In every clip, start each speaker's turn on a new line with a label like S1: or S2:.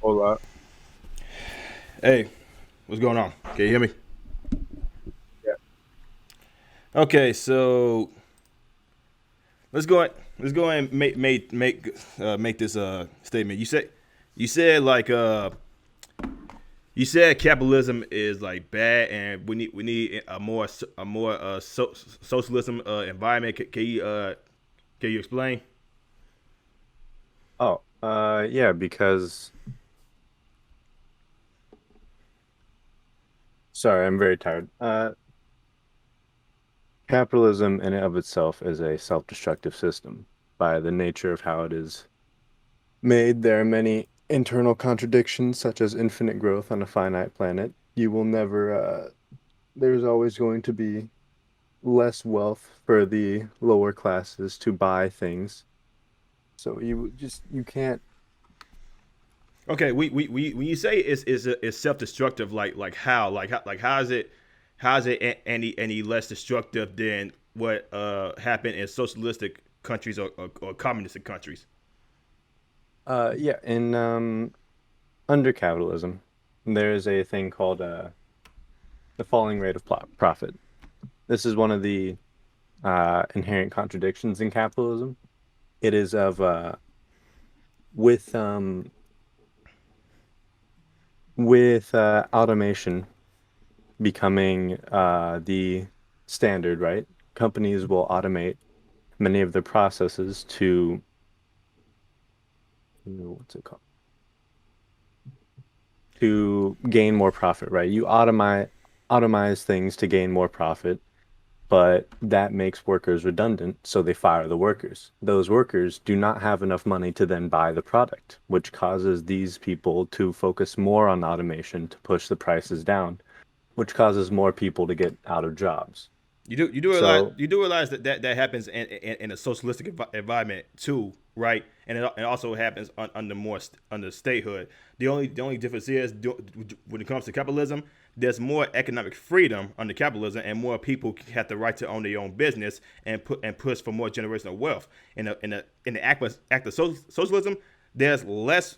S1: whole lot.
S2: Hey, what's going on? Can you hear me?
S1: Yeah.
S2: Okay, so let's go. Let's go and make this statement. You said you said capitalism is like bad, and we need a more socialism environment. Can you explain?
S1: Oh, yeah, because sorry, I'm very tired. Capitalism in and of itself is a self-destructive system by the nature of how it is made. There are many internal contradictions, such as infinite growth on a finite planet. You will never, there's always going to be less wealth for the lower classes to buy things. So you can't.
S2: Okay, we when you say it's self destructive, like how how is it any less destructive than what happened in socialistic countries or communistic countries?
S1: Yeah, in under capitalism, there is a thing called the falling rate of profit. This is one of the inherent contradictions in capitalism. It is of with um, with automation becoming the standard, right? Companies will automate many of their processes to what's it called? To gain more profit, right? You automate things to gain more profit, but that makes workers redundant, so they fire the workers. Those workers do not have enough money to then buy the product, which causes these people to focus more on automation to push the prices down, which causes more people to get out of jobs. So,
S2: You do realize that happens in a socialistic environment too, right? And it also happens under under statehood. The only difference is when it comes to capitalism, there's more economic freedom under capitalism, and more people have the right to own their own business and push for more generational wealth. In the act of socialism, there's less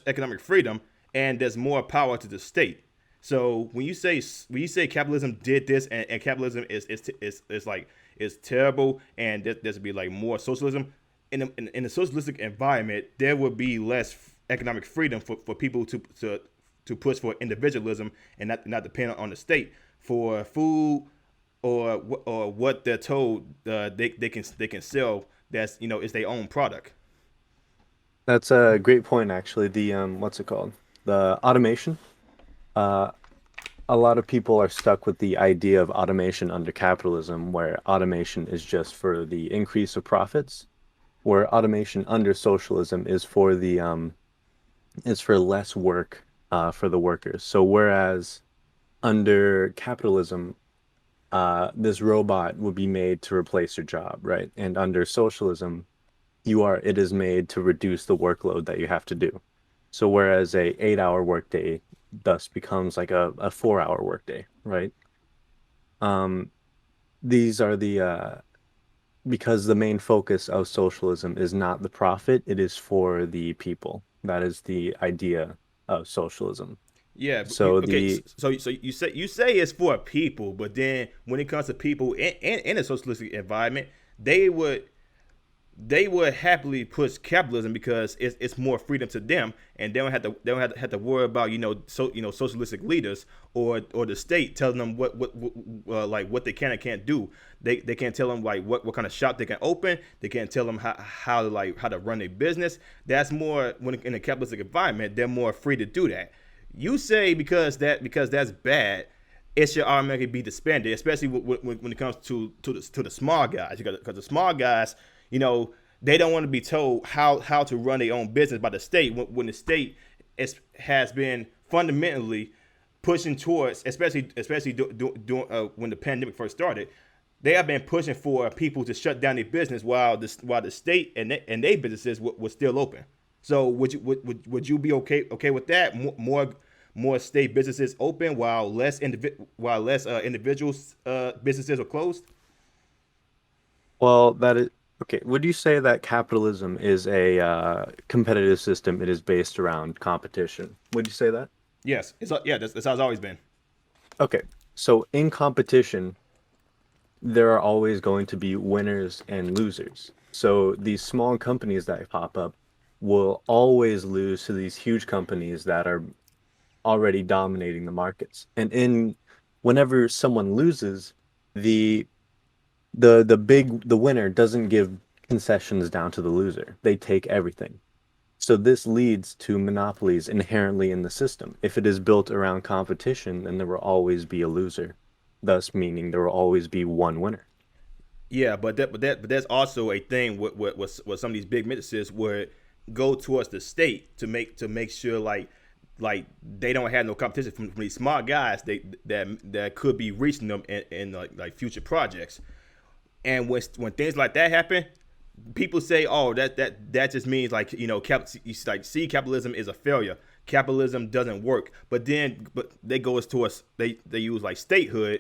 S2: economic freedom, and there's more power to the state. So when you say capitalism did this, and capitalism is like is terrible, and there's be like more socialism in a socialistic environment, there would be less economic freedom for people to push for individualism and not depend on the state for food or what they're told they can sell. That's is their own product.
S1: that's a great point, actually. The what's it called? The automation. Uh, a lot of people are stuck with the idea of automation under capitalism, where automation is just for the increase of profits, where automation under socialism is for less work for the workers. So whereas under capitalism, this robot would be made to replace your job, right? And under socialism, it is made to reduce the workload that you have to do. So whereas a 8 hour workday thus becomes like a 4 hour workday, right? Um, these are because the main focus of socialism is not the profit, it is for the people. That is the idea of socialism.
S2: Yeah, but
S1: So
S2: okay.
S1: the
S2: So you say it's for people, but then when it comes to people in a socialistic environment, they would they would happily push capitalism because it's more freedom to them, and they don't have to worry about socialistic leaders or the state telling them what like what they can and can't do. They can't tell them like what kind of shop they can open. They can't tell them how to run their business. That's more when in a capitalistic environment they're more free to do that. You say because that's bad, it should automatically be disbanded, especially when it comes to the small guys, because the small guys, you know, they don't want to be told how to run their own business by the state when the state has been fundamentally pushing towards, especially when the pandemic first started. They have been pushing for people to shut down their business while the state and their businesses were still open. So would you be okay with that? More state businesses open while less individuals businesses are closed.
S1: well that is Okay, would you say that capitalism is a competitive system? It is based around competition. Would you say that?
S2: Yes, yeah, that's how it's always been.
S1: Okay, so in competition, there are always going to be winners and losers. So these small companies that pop up will always lose to these huge companies that are already dominating the markets. And in whenever someone loses, the the winner doesn't give concessions down to the loser. They take everything. So this leads to monopolies inherently in the system. If it is built around competition, then there will always be a loser, thus meaning there will always be one winner.
S2: Yeah, but that's also a thing with some of these big businesses where go towards the state to make sure like they don't have no competition from these smart guys that could be reaching them in like future projects. And when things like that happen, people say, "Oh, that just means like like see capitalism is a failure. Capitalism doesn't work." But they go towards they use like statehood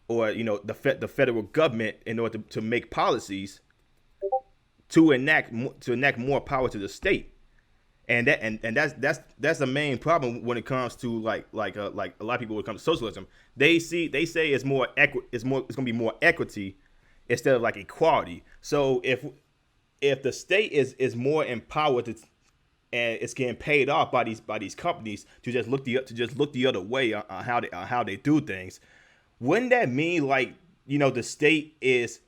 S2: or the federal government in order to make policies to enact more power to the state. And that's the main problem when it comes to like a lot of people when it comes to socialism. They say it's gonna be more equity instead of like equality. So if the state is more empowered and it's getting paid off by these companies to just look the other way on how they do things, wouldn't that mean like the state is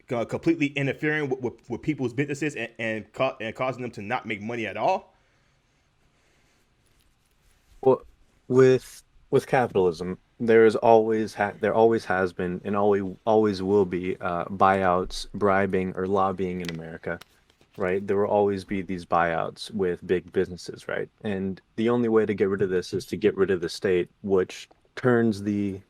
S2: completely interfering with people's businesses and causing them to not make money at all?
S1: Well, with capitalism, there always has been and always will be buyouts, bribing, or lobbying in America, right? There will always be these buyouts with big businesses, right? And the only way to get rid of this is to get rid of the state, which turns the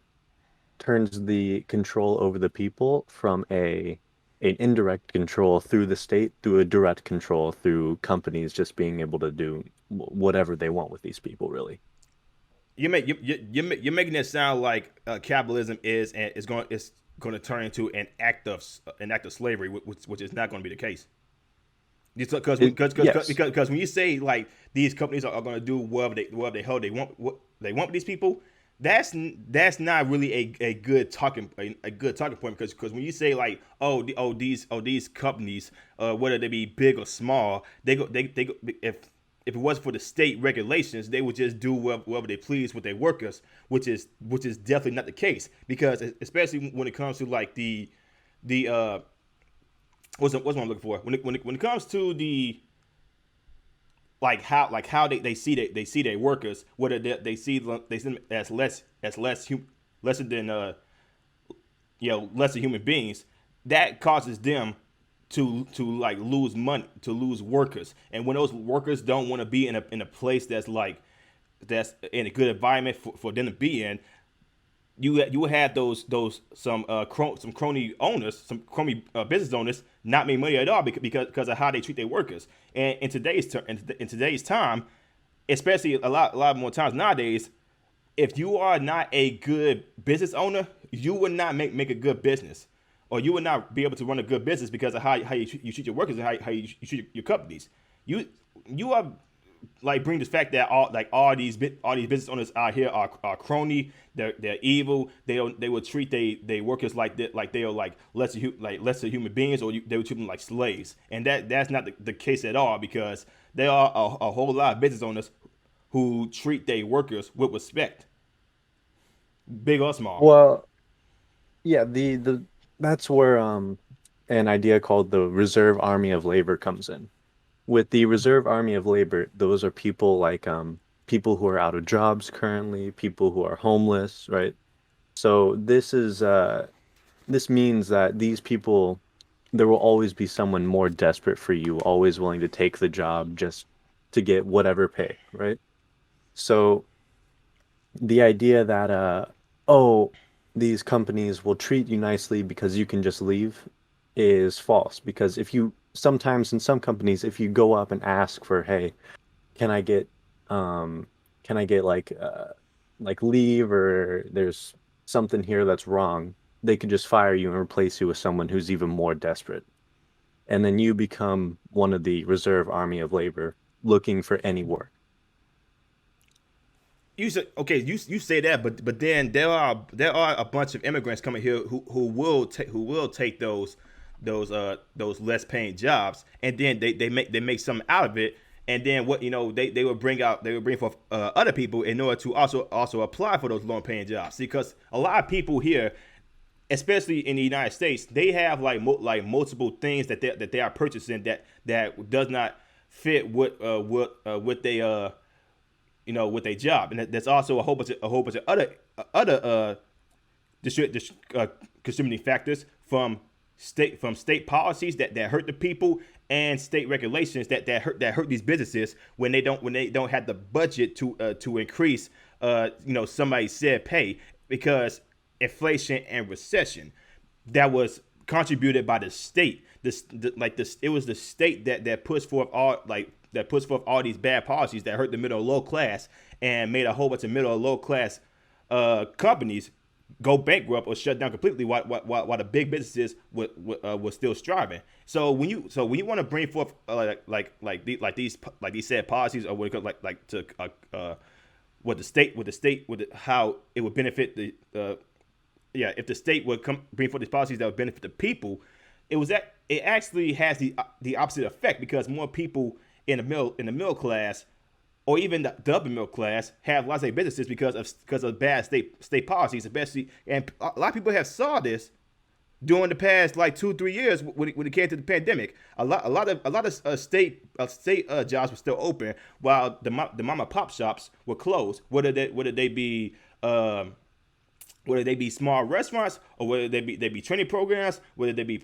S1: control over the people from an indirect control through the state through a direct control through companies just being able to do whatever they want with these people, really.
S2: You're making it sound like capitalism is going to turn into an act of slavery, which is not going to be the case.
S1: Yes.
S2: Because when you say like these companies are going to do whatever they hell what they want with these people, that's not really a good a good talking point because when you say like these companies whether they be big or small they go if it wasn't for the state regulations they would just do whatever they please with their workers, which is definitely not the case because especially when it comes to like the what's what I'm looking for when it comes to the like how they see they see their workers, whether they see them as lesser than lesser human beings, that causes them to like lose money, to lose workers, and when those workers don't want to be in a place that's in a good environment for them to be in, you have those some crony owners, some crony business owners not make money at all because of how they treat their workers. And in today's time, especially a lot more times nowadays, if you are not a good business owner, you would not make a good business, or you would not be able to run a good business because of how you treat your workers and how you treat your companies. You you are like bring this fact that all these business owners out here are crony. They're evil. They will treat they workers like they are like lesser human beings, or they would treat them like slaves. And that's not the case at all because there are a whole lot of business owners who treat their workers with respect, big or small.
S1: Well, yeah, the that's where an idea called the Reserve Army of Labor comes in. With the Reserve Army of Labor, those are people like people who are out of jobs currently, people who are homeless, right? So this means that these people, there will always be someone more desperate for you, always willing to take the job just to get whatever pay, right? So the idea that oh, these companies will treat you nicely because you can just leave is false. Because if you sometimes in some companies, if you go up and ask for, hey, can I get um can I get like leave, or there's something here that's wrong, they could just fire you and replace you with someone who's even more desperate. and then you become one of the reserve army of labor looking for any work.
S2: You say okay, you say that, but then there are a bunch of immigrants coming here who will take those less paying jobs, and then they make something out of it, and then what they would bring forth other people in order to also apply for those low paying jobs. See, because a lot of people here, especially in the United States, they have like multiple things that they are purchasing that does not fit what they with a job, and there's also a whole bunch of other contributing factors from state policies that hurt the people, and state regulations that hurt these businesses when they don't have the budget to increase somebody said pay, because inflation and recession that was contributed by the state. It was the state that puts forth all these bad policies that hurt the middle and low class, and made a whole bunch of middle and low class companies go bankrupt or shut down completely, while the big businesses were still striving. So when you want to bring forth these said policies, or what it comes like to how it would benefit the if the state would bring forth these policies that would benefit the people, it actually has the opposite effect, because more people in the middle class, or even the upper middle class, have lots of businesses because of bad state policies, especially. And a lot of people have saw this during the past like 2 3 years when it came to the pandemic. A lot of state jobs were still open, while the mom and pop shops were closed. Whether they be small restaurants, or whether they be training programs, whether they be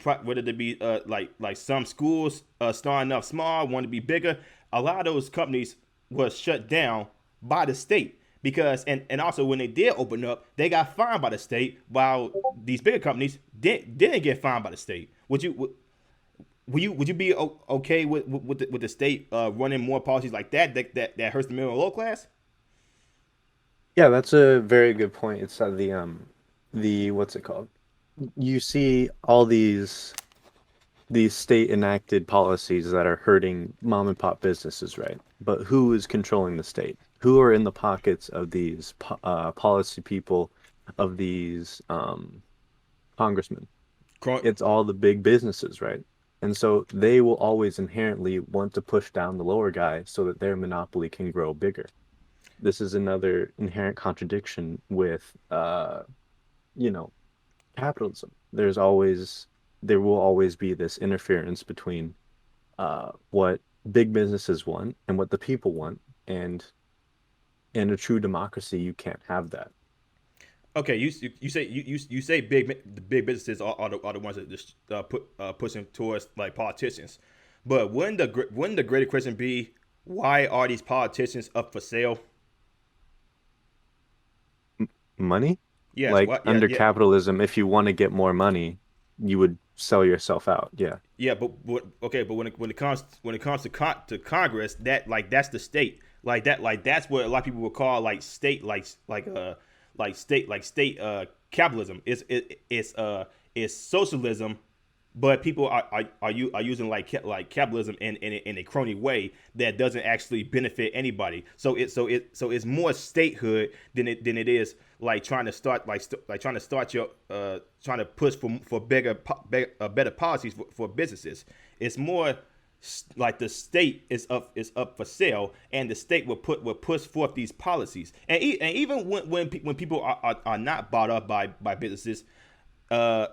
S2: like some schools starting up small, want to be bigger. A lot of those companies was shut down by the state, because and also when they did open up, they got fined by the state, while these bigger companies didn't get fined by the state. Would you be okay with the state running more policies like that hurts the middle and low class?
S1: Yeah, that's a very good point. It's the what's it called? You see all these state enacted policies that are hurting mom and pop businesses, right? But who is controlling the state? Who are in the pockets of these policy people, of these congressmen? It's all the big businesses, right? And so they will always inherently want to push down the lower guy so that their monopoly can grow bigger. This is another inherent contradiction with you know, capitalism. There will always be this interference between what big businesses want and what the people want, and in a true democracy, you can't have that.
S2: Okay, you say the big businesses are the ones that just pushing towards like politicians, but wouldn't the greater question be, why are these politicians up for sale?
S1: Money?
S2: Yes,
S1: Like
S2: what? Yeah,
S1: under
S2: yeah,
S1: capitalism, if you want to get more money, you would sell yourself out. Yeah.
S2: yeah. But when it comes to Congress, that's the state, that's what a lot of people would call like state, state capitalism. It's socialism, but people are using like capitalism in a crony way that doesn't actually benefit anybody. So it's more statehood than it is like trying to start your trying to push for better policies for businesses. It's more like the state is up for sale, and the state will push forth these policies, and even when people are not bought up by businesses, the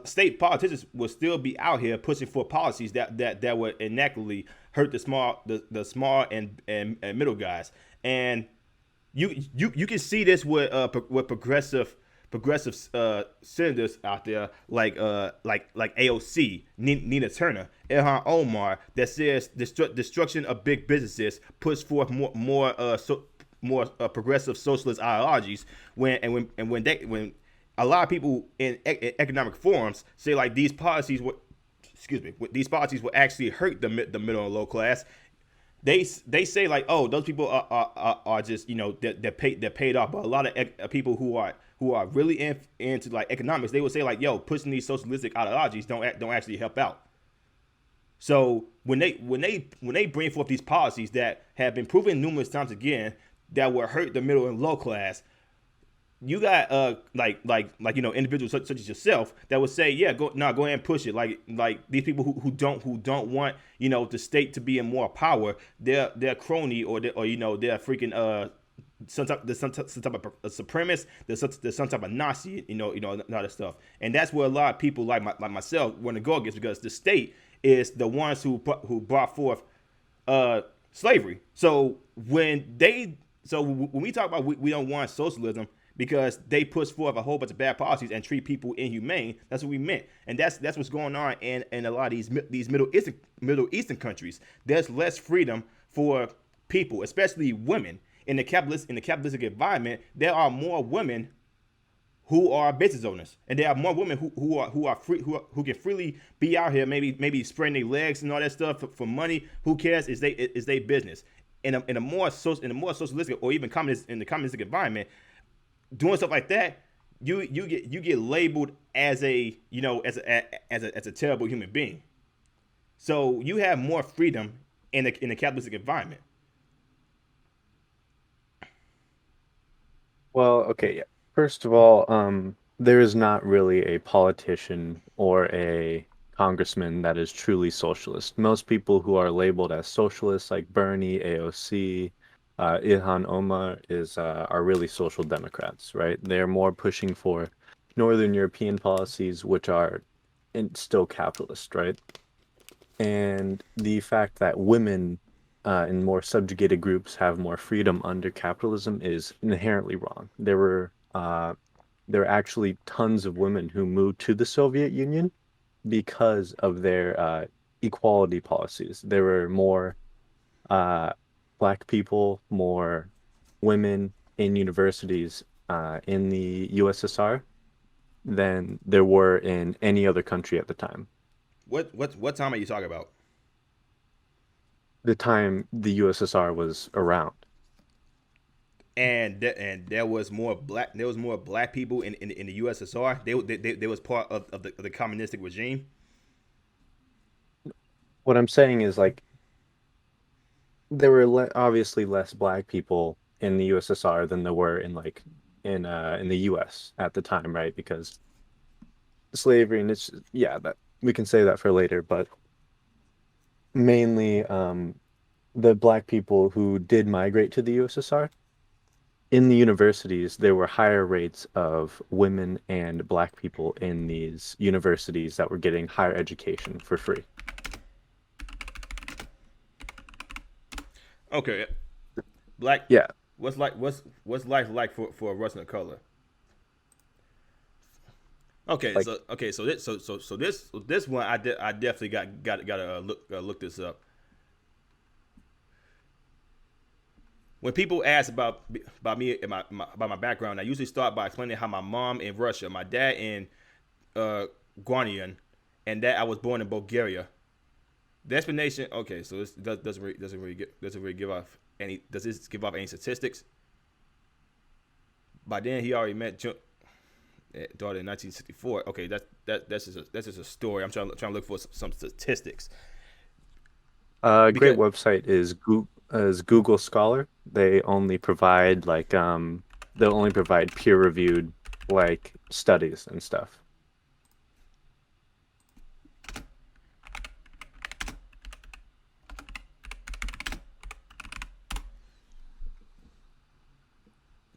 S2: state politicians will still be out here pushing for policies that would inequitably hurt the small and middle guys. And you can see this with progressive senators out there, like AOC, Nina Turner, Ilhan Omar, that says destruction of big businesses puts forth more progressive socialist ideologies, when a lot of people in economic forums say like these policies would, excuse me, these policies will actually hurt the middle and low class. They say like, oh, those people are just they're paid off. But a lot of people who are really into like economics, they would say like, yo, pushing these socialistic ideologies don't actually help out. So when they bring forth these policies that have been proven numerous times again that will hurt the middle and low class, you got like individuals such as yourself that would say, yeah, go ahead and push it. Like these people who don't want the state to be in more power, they're crony, or they're freaking some type of a supremacist, there's some type of Nazi, and all that stuff. And that's where a lot of people like myself want to go against, because the state is the ones who brought forth slavery. So when we talk about we don't want socialism because they push forth a whole bunch of bad policies and treat people inhumane, that's what we meant. And that's what's going on in a lot of these Middle Eastern countries. There's less freedom for people, especially women. In the capitalistic environment, there are more women who are business owners, and there are more women who are free, who can freely be out here, maybe spreading their legs and all that stuff for money. Who cares? Is they business. In a more socialistic or even communist in the communistic environment, doing stuff like that, you get labeled as a terrible human being. So you have more freedom in the capitalistic environment.
S1: Well, okay, yeah. First of all, there is not really a politician or a congressman that is truly socialist. Most people who are labeled as socialists, like Bernie, AOC, Ilhan Omar, are really social democrats, right? They're more pushing for Northern European policies, which are still capitalist, right? And the fact that women in more subjugated groups have more freedom under capitalism is inherently wrong. There were actually tons of women who moved to the Soviet Union because of their equality policies. There were more uh, black people, more women in universities in the USSR than there were in any other country at the time.
S2: What time are you talking about?
S1: The time the USSR was around.
S2: And there was more black people in the USSR. They was part of the communistic regime.
S1: What I'm saying is like there were obviously less black people in the USSR than there were in the US at the time, right? Because slavery and it's yeah, that we can say that for later, but mainly the black people who did migrate to the USSR in the universities, there were higher rates of women and black people in these universities that were getting higher education for free.
S2: Okay, black.
S1: Yeah,
S2: What's life like for a Russian of color? Okay,
S1: like
S2: so this one I definitely got to look this up. When people ask about me and about my background, I usually start by explaining how my mom in Russia, my dad in Guardian, and that I was born in Bulgaria. The explanation. Okay, so this doesn't really give off any. Does this give off any statistics? By then, he already met daughter in 1964. Okay, that's just a story. I'm trying to look for some statistics
S1: a great
S2: because
S1: website is Google Scholar. They'll only provide peer-reviewed like studies and stuff.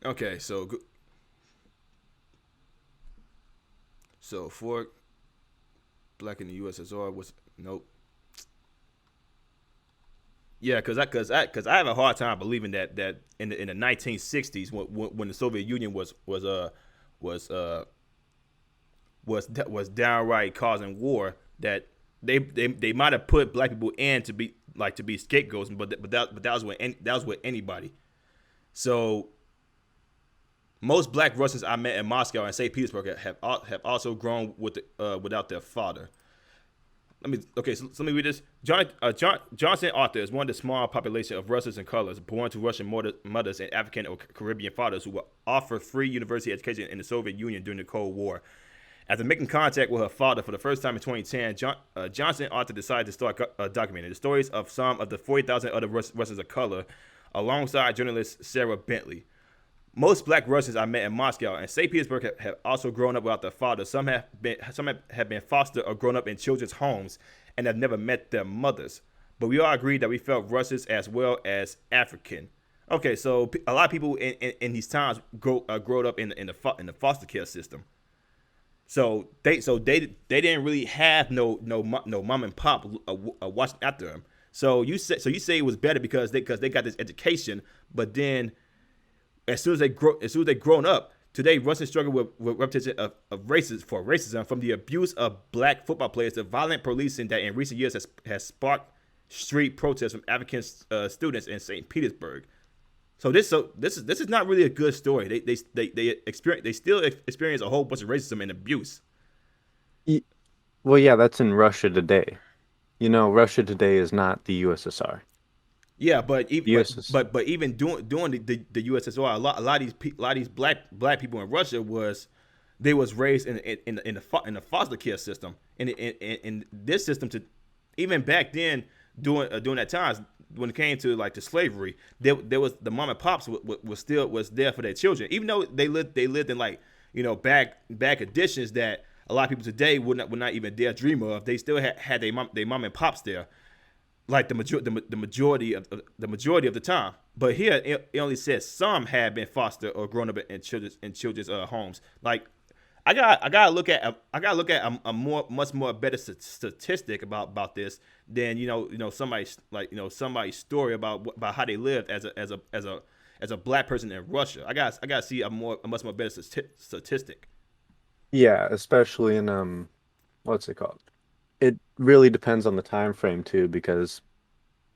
S2: okay, so for black in the USSR was nope. Yeah, because I have a hard time believing that in the 1960s when the Soviet Union was was downright causing war, that they might have put black people in to be scapegoats, but that was with anybody. So most black Russians I met in Moscow and St. Petersburg have also grown without their father. So let me read this. Johnson Arthur is one of the small population of Russians and colors born to Russian mothers and African or Caribbean fathers who were offered free university education in the Soviet Union during the Cold War. After making contact with her father for the first time in 2010, Johnson author decided to start documenting the stories of some of the 40,000 other Russians of color, alongside journalist Sarah Bentley. Most black Russians I met in Moscow and St. Petersburg have also grown up without their father. Some have been fostered or grown up in children's homes and have never met their mothers. But we all agreed that we felt Russians as well as African. Okay, so a lot of people in these times growed up in the foster care system. So they didn't really have no mom and pop watching after them. So you say it was better because they got this education, but then as soon as they grown up, today Russians struggle with repetition of racism, from the abuse of black football players to violent policing that in recent years has sparked street protests from African students in St. Petersburg. So this is not really a good story. They still experience a whole bunch of racism and abuse.
S1: Y- Well, yeah, that's in Russia today. Russia today is not the USSR.
S2: Yeah, but even
S1: The USSR.
S2: but even doing the USSR, a lot of these black people in Russia was raised in the foster care system, in this system. To even back then, during that time, when it came to like to slavery, there was the mom and pops was there for their children, even though they lived in like back conditions that a lot of people today would not even dare dream of. They still had their mom and pops there, like the majority of the time. But here it only says some had been fostered or grown up in children's homes. Like I gotta look at a much more better statistic about this than somebody's story about how they lived as a black person in Russia. I gotta see a much more better statistic.
S1: Yeah, especially in what's it called? It really depends on the time frame too, because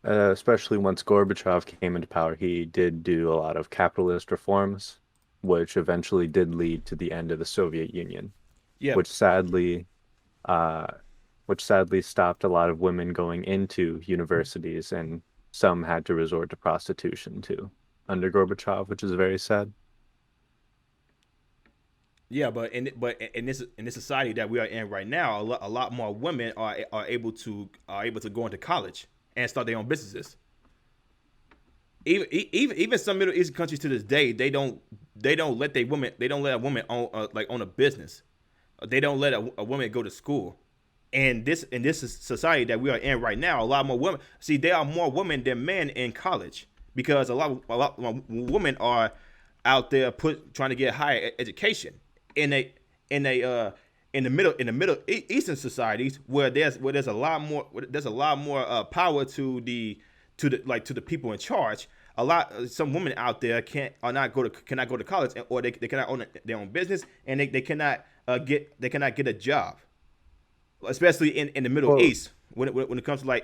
S1: especially once Gorbachev came into power, he did do a lot of capitalist reforms, which eventually did lead to the end of the Soviet Union,
S2: Yeah,
S1: which sadly, uh, which sadly stopped a lot of women going into universities, and some had to resort to prostitution too under Gorbachev, which is very sad.
S2: yeah, but in this society that we are in right now, a lot more women are able to go into college and start their own businesses. Even some Middle Eastern countries to this day, they don't let a woman own a business. They don't let a woman go to school. And this society that we are in right now, a lot more women. See, there are more women than men in college because a lot more women are out there trying to get higher education in a in a in the Middle Eastern societies where there's a lot more power to the people in charge. Some women out there cannot go to college, or they cannot own their own business, and they cannot get a job, especially in the Middle
S1: Well,
S2: East when it comes to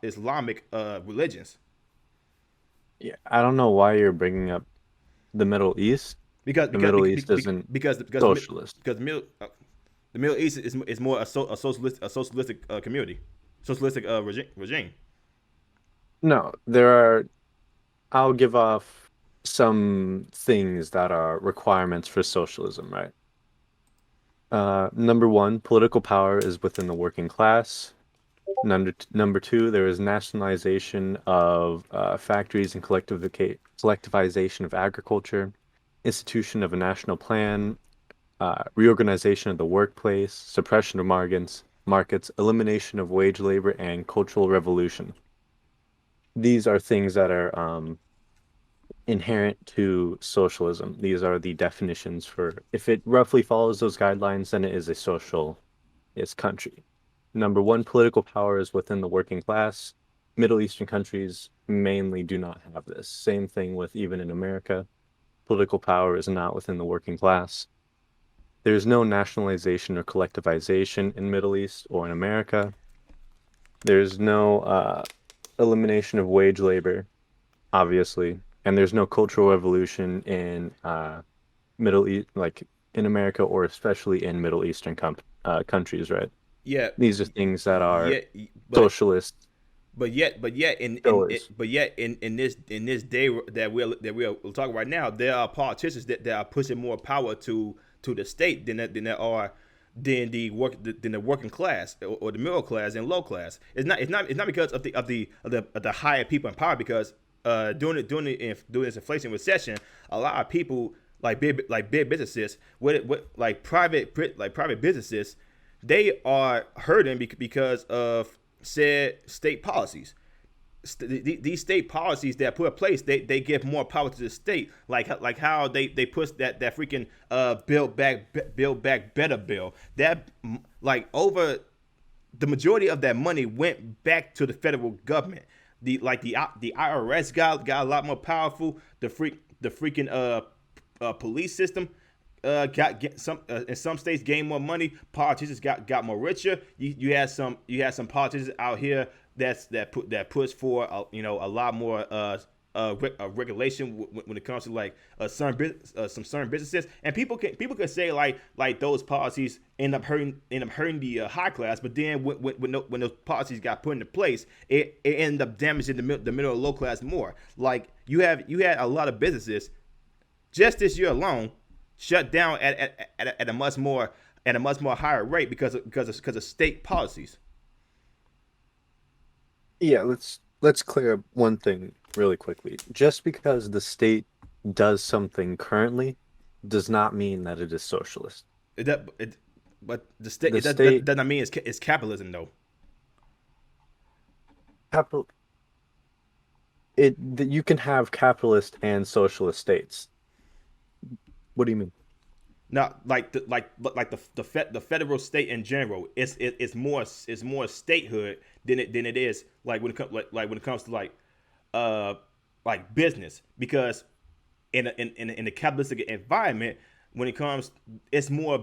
S2: Islamic religions.
S1: yeah, I don't know why you're bringing up the Middle East.
S2: because
S1: The
S2: because
S1: Middle
S2: because
S1: East isn't
S2: because because
S1: socialist.
S2: because the Middle East is more a socialistic community, socialistic regime.
S1: No, I'll give off some things that are requirements for socialism, right? Number one, political power is within the working class. Number two, there is nationalization of factories and collectivization of agriculture, institution of a national plan, reorganization of the workplace, suppression of markets, elimination of wage labor, and cultural revolution. These are things that are inherent to socialism. These are the definitions for if it roughly follows those guidelines, then it is a socialist country. Number one, political power is within the working class. Middle Eastern countries mainly do not have this. Same thing with even in America. Political power is not within the working class. There's no nationalization or collectivization in Middle East or in America. There's no elimination of wage labor, obviously, and there's no cultural revolution in Middle East, like in America, or especially in Middle Eastern countries, right?
S2: Yeah,
S1: These are things that are
S2: yet, but
S1: socialist
S2: but yet
S1: pillars.
S2: in this day that we're talking right now, there are politicians that are pushing more power to the state than there are than the working class or the middle class and low class. It's not because of the higher people in power because during this inflation recession, a lot of people like big businesses with like private businesses, they are hurting because of said state policies. These state policies that put in place, they give more power to the state, like how they push that freaking build back better bill that like over the majority of that money went back to the federal government. The IRS got a lot more powerful. The freaking police system got get some in some states gained more money. Politicians got more richer. You had some politicians out here that push for a lot more regulation when it comes to like some certain businesses, and people can say like those policies end up hurting the high class, but then when those policies got put into place, it ended up damaging the middle and low class more. Like you had a lot of businesses just this year alone shut down at a much more higher rate because of state policies.
S1: Yeah, let's clear up one thing really quickly. Just because the state does something currently does not mean that it is socialist.
S2: But the state
S1: The
S2: that
S1: state
S2: doesn't mean it's capitalism though.
S1: capital you can have capitalist and socialist states. What do you mean?
S2: Not like the federal state in general. It's more statehood than it is like when it comes to uh business, because in the capitalistic environment, when it comes, it's more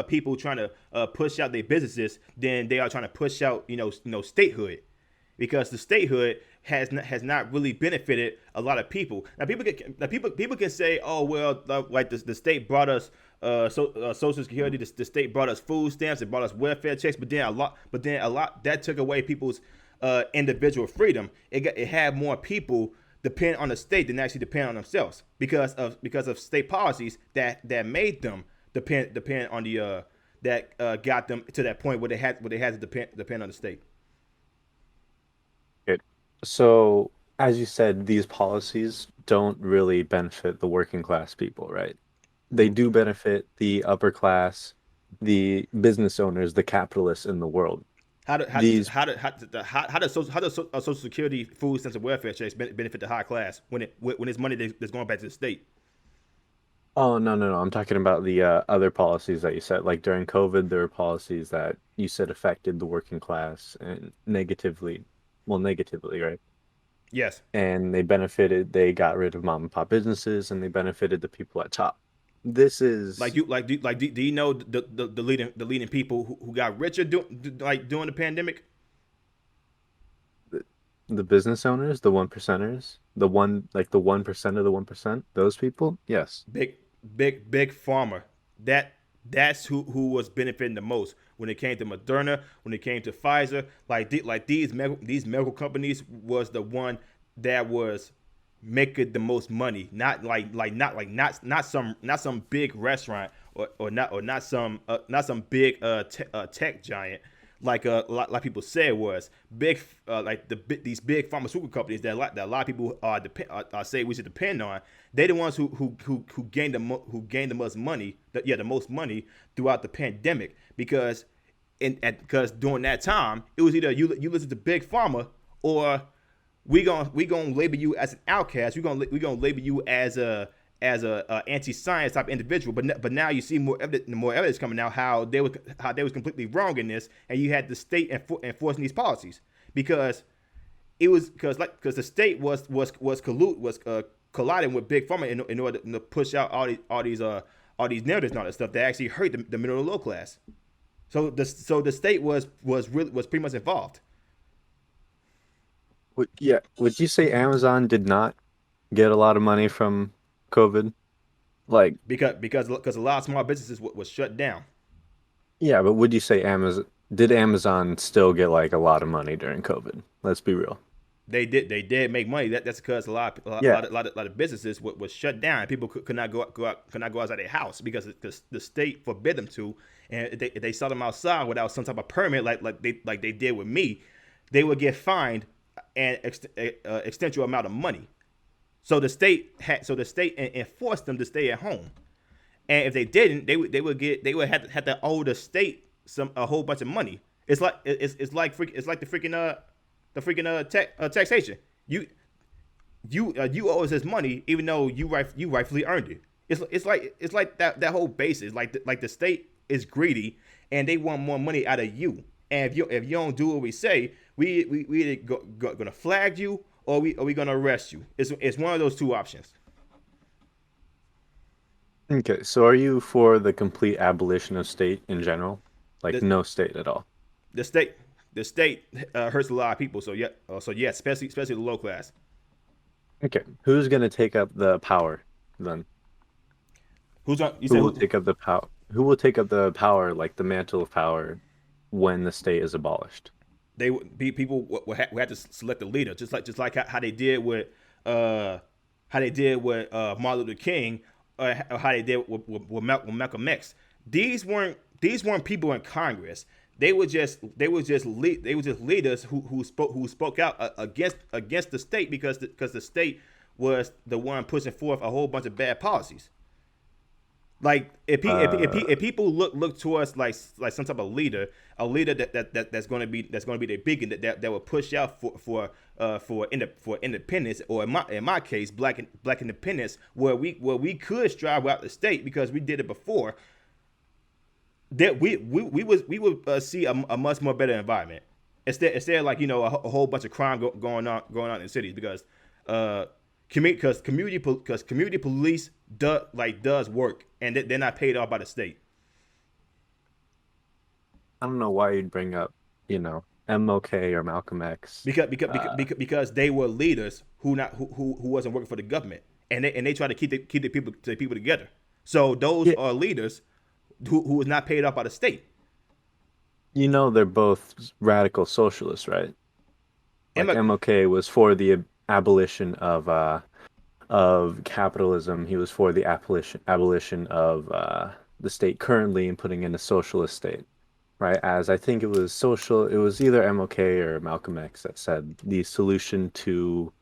S2: people trying to push out their businesses than they are trying to push out statehood, because the statehood has not really benefited a lot of people. Now people can say, oh well, like the state brought us social security, the state brought us food stamps, it brought us welfare checks, but then a lot that took away people's individual freedom. It had more people depend on the state than actually depend on themselves because of state policies that made them depend on the that got them to that point where they had to depend on the state.
S1: Good. So, as you said, these policies don't really benefit the working class people, right? They do benefit the upper class, the business owners, the capitalists in the world.
S2: How do how
S1: These,
S2: Social Security, food stamps, and welfare checks benefit the high class when it's money that's going back to the state?
S1: oh, no, no, no. I'm talking about the other policies that you said. Like during COVID, there were policies that you said affected the working class and negatively, well, negatively, right?
S2: Yes.
S1: And they got rid of mom and pop businesses and they benefited the people at top. This is
S2: Do you know the leading people who got richer during the pandemic?
S1: the business owners, the one percenters, the 1% of the 1%, those people. Yes.
S2: Big pharma. That's who was benefiting the most when it came to Moderna, when it came to Pfizer. These medical companies was the one that was making the most money. Not some big restaurant, or not some big tech giant, like a lot of people say it was big, these big pharmaceutical companies that a lot of people say we should depend on. They the ones who gained the most money, the most money throughout the pandemic, because during that time it was either you listen to big pharma, or we gonna label you as an outcast. We gonna label you as a anti-science type individual. But now you see more evidence coming out how they was completely wrong in this, and you had the state enforcing these policies, because because the state was colliding with big pharma in order to push out all these narratives and all that stuff that actually hurt the middle and low class. So the state was pretty much involved.
S1: Yeah. Would you say Amazon did not get a lot of money from COVID? Like,
S2: Because a lot of small businesses was shut down.
S1: yeah, but would you say Amazon still get like a lot of money during COVID? Let's be real.
S2: They did make money. That's because
S1: Yeah.
S2: a lot of businesses was shut down. People could not could not go outside their house because the state forbid them to, and if they saw them outside without some type of permit, like they did with me, they would get fined an extensive amount of money. So the state enforced them to stay at home, and if they didn't, they would have to owe the state a whole bunch of money. It's like the freaking taxation. You owe us this money even though you rightfully earned it. It's like that whole basis. Like the state is greedy and they want more money out of you. And if you don't do what we say, we either gonna flag you or we gonna arrest you. It's one of those two options.
S1: Okay. So are you for the complete abolition of state in general? Like
S2: The
S1: no state at all?
S2: the state the state hurts a lot of people. So yeah, especially the low class.
S1: Okay. Who's going to take up the power then?
S2: Who's on? You
S1: Who
S2: said
S1: will
S2: who?
S1: take up the power? Who will take up the power, like the mantle of power, when the state is abolished?
S2: They people would have to select a leader, just like how they did with uh Martin Luther King, or how they did with Malcolm X. These weren't people in Congress. They were just leaders who spoke out against the state because the state was the one pushing forth a whole bunch of bad policies. Like if
S1: Uh,
S2: people look to us like some type of leader, a leader that's going to be their beacon that will push out for independence, or in my case black independence, where we could strive out the state because we did it before. That we would see a much more better environment instead of, like, a whole bunch of crime going on in cities because uh community police does work, and they're not paid off by the state.
S1: I don't know why you'd bring up, MLK or Malcolm X.
S2: Because they were leaders who wasn't working for the government, and they try to keep the people together. So those
S1: Yeah,
S2: are leaders who was not paid off by the state.
S1: they're both radical socialists, right?
S2: And
S1: Like
S2: like,
S1: MLK was for the abolition of capitalism. He was for the abolition of the state currently and putting in a socialist state, right? As I think it was either MLK or Malcolm X that said the solution to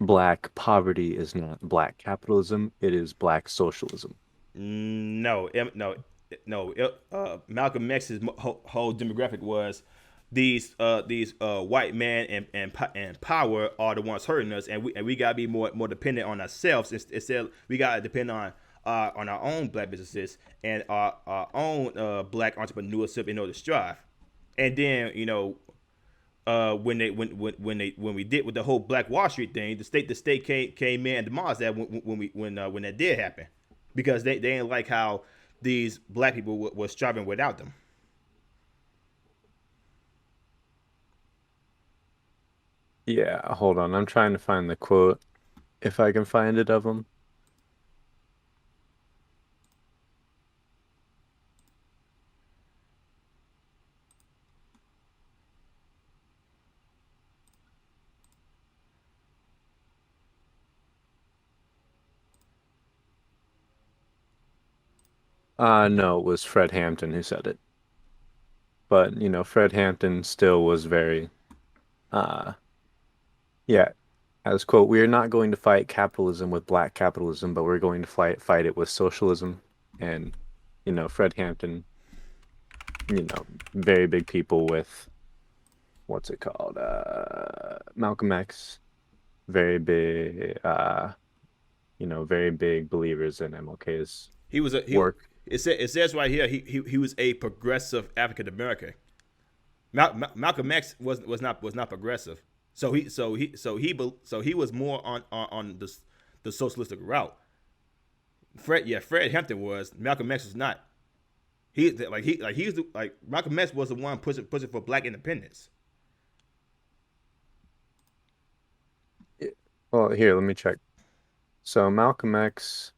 S1: black poverty is not black capitalism, it is black socialism.
S2: no, no. Malcolm X's whole demographic was these white men and power are the ones hurting us, and we gotta be more dependent on ourselves. Instead, we gotta depend on our own black businesses and our own black entrepreneurship in order to strive. And then, when we did with the whole Black Wall Street thing, the state came in and demolished that when that did happen, because they didn't like how these black people were striving without them.
S1: Yeah, hold on. I'm trying to find the quote if I can find it of him. No, it was Fred Hampton who said it. But, Fred Hampton still was very uh yeah, as quote, we are not going to fight capitalism with black capitalism, but we're going to fight it with socialism. And, Fred Hampton, very big people with what's it called? Malcolm X, very big very big believers in MLK's
S2: He was a he.
S1: work.
S2: It says right here he was a progressive African American. Malcolm X was not progressive. So he was more on the socialistic route. Fred Hampton was. Malcolm X was not. Malcolm X was the one pushing for black independence.
S1: Well, here, let me check. So Malcolm X,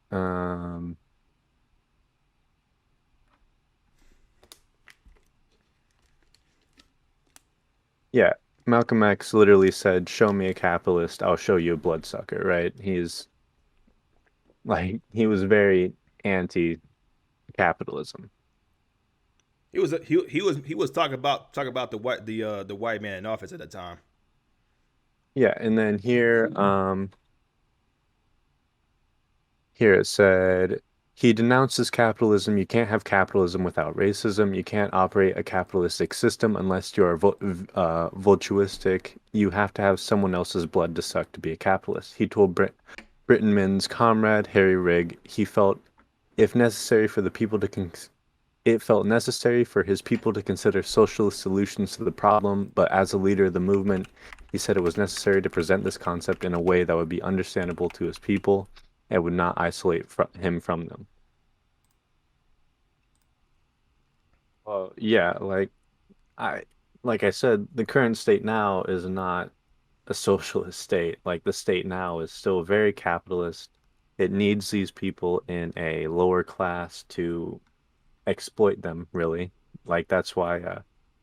S1: yeah. Malcolm X literally said, "Show me a capitalist, I'll show you a bloodsucker," right? He's like he was very anti-capitalism.
S2: He was talking about the white man in office at the time.
S1: Yeah, and then here it said he denounces capitalism. You can't have capitalism without racism. You can't operate a capitalistic system unless you're vultuistic. You have to have someone else's blood to suck to be a capitalist. He told Brittenman's comrade Harry Rigg he felt if necessary for the people to it felt necessary for his people to consider socialist solutions to the problem, but as a leader of the movement, he said it was necessary to present this concept in a way that would be understandable to his people and would not isolate him from them. Well, yeah, I like I said, the current state now is not a socialist state. Like the state now is still very capitalist. It needs these people in a lower class to exploit them, really. Like that's why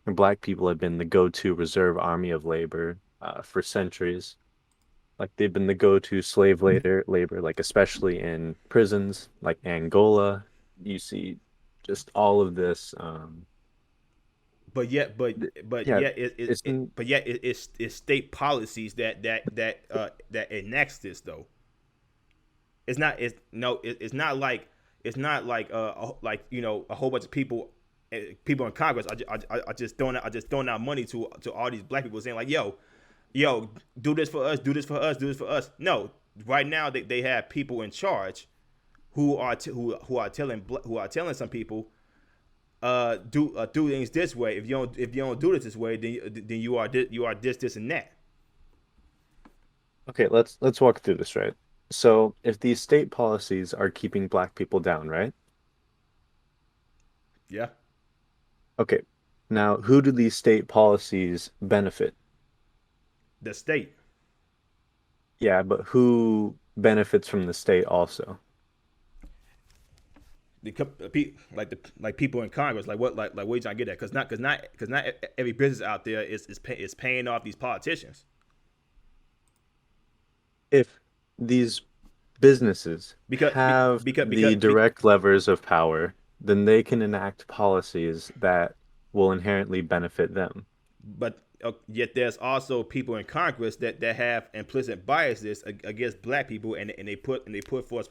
S1: black people have been the go-to reserve army of labor for centuries. Like they've been the go-to slave labor, like especially in prisons, like Angola. You see just all of this.
S2: But yet, but but
S1: Yeah,
S2: yet,
S1: it's
S2: but yet, it's state policies that enacts this though. It's not. It's no. It's not like. It's not like a whole bunch of people in Congress. I just throwing out money to all these black people saying like, yo, do this for us, do this for us, do this for us. No, right now they have people in charge who are telling some people do things this way. If you don't do it this way, then you are this and that.
S1: okay. Let's walk through this, right? So, if these state policies are keeping black people down, right?
S2: Yeah,
S1: Okay. Now, who do these state policies benefit?
S2: the state.
S1: Yeah, but who benefits from the state also?
S2: Like people in Congress, like what you trying to get at? Because not every business out there is paying off these politicians.
S1: If these businesses
S2: Because
S1: have
S2: because
S1: the direct levers of power, then they can enact policies that will inherently benefit them.
S2: but yet there's also people in Congress that have implicit biases against black people, and they put forth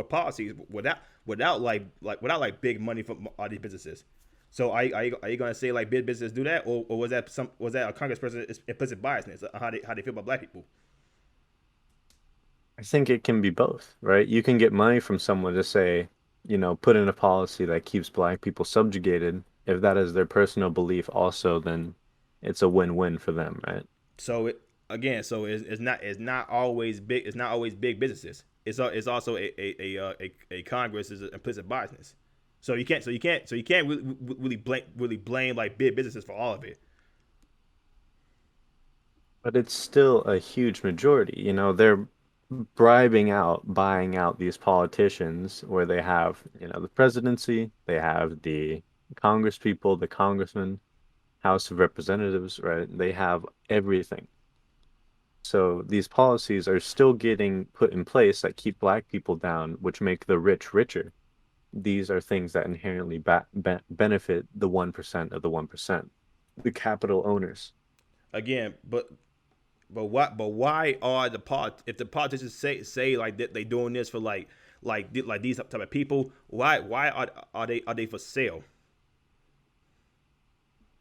S2: policies without big money from all these businesses. So are you gonna say like big businesses do that, or was that a congressperson implicit biasness how they feel about black people?
S1: I think it can be both, right? You can get money from someone to say, put in a policy that keeps black people subjugated. If that is their personal belief also, then it's a win-win for them, right?
S2: So it's not always big. It's not always big businesses. It's also a Congress is implicit biasness. So you can't really blame like big businesses for all of it.
S1: But it's still a huge majority. They're buying out these politicians where they have, the presidency, they have the Congress people, the congressmen, House of Representatives, right? They have everything. So these policies are still getting put in place that keep black people down, which make the rich richer. These are things that inherently benefit the 1% of the 1%, the capital owners.
S2: Again, but why are if the politicians say like that they doing this for like these type of people? Why are they for sale?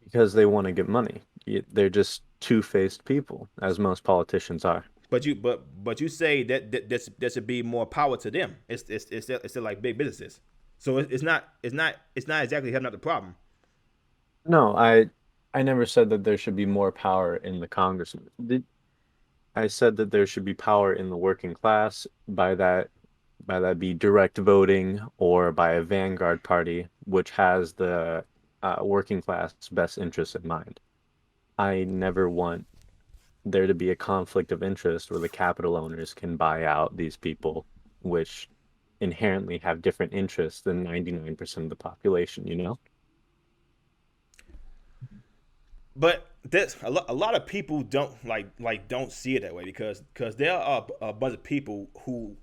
S1: Because they want to get money. They're just two-faced people, as most politicians are.
S2: But you say that should be more power to them. It's still like big businesses. So it's not exactly helping out the problem.
S1: No, I never said that there should be more power in the congressman. I said that there should be power in the working class. By that be direct voting or by a vanguard party, which has the working class best interests in mind. I never want there to be a conflict of interest where the capital owners can buy out these people, which inherently have different interests than 99% of the population, you know?
S2: But this a lot of people don't don't see it that way because there are a bunch of people who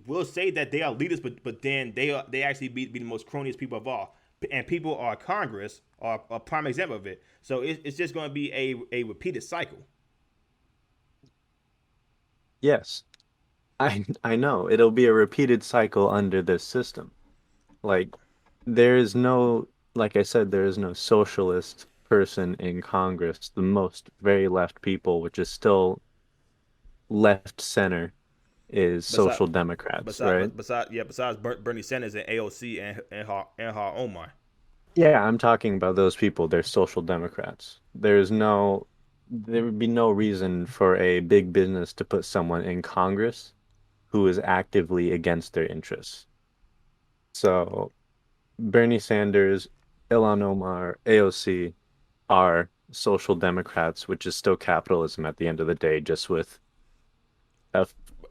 S2: will say that they are leaders, but then they actually be the most croniest people of all, and people are Congress are a prime example of it. So it's just going to be a repeated cycle.
S1: Yes, I know it'll be a repeated cycle under this system. Like there is no, like I said, there is no socialist person in Congress. The most very left people, which is still left center, is
S2: Besides,
S1: social democrats, right?
S2: besides Bernie Sanders and AOC and her Omar.
S1: Yeah, I'm talking about those people. They're social democrats. There would be no reason for a big business to put someone in Congress who is actively against their interests. So Bernie Sanders, Ilhan Omar, AOC are social democrats, which is still capitalism at the end of the day, just with a,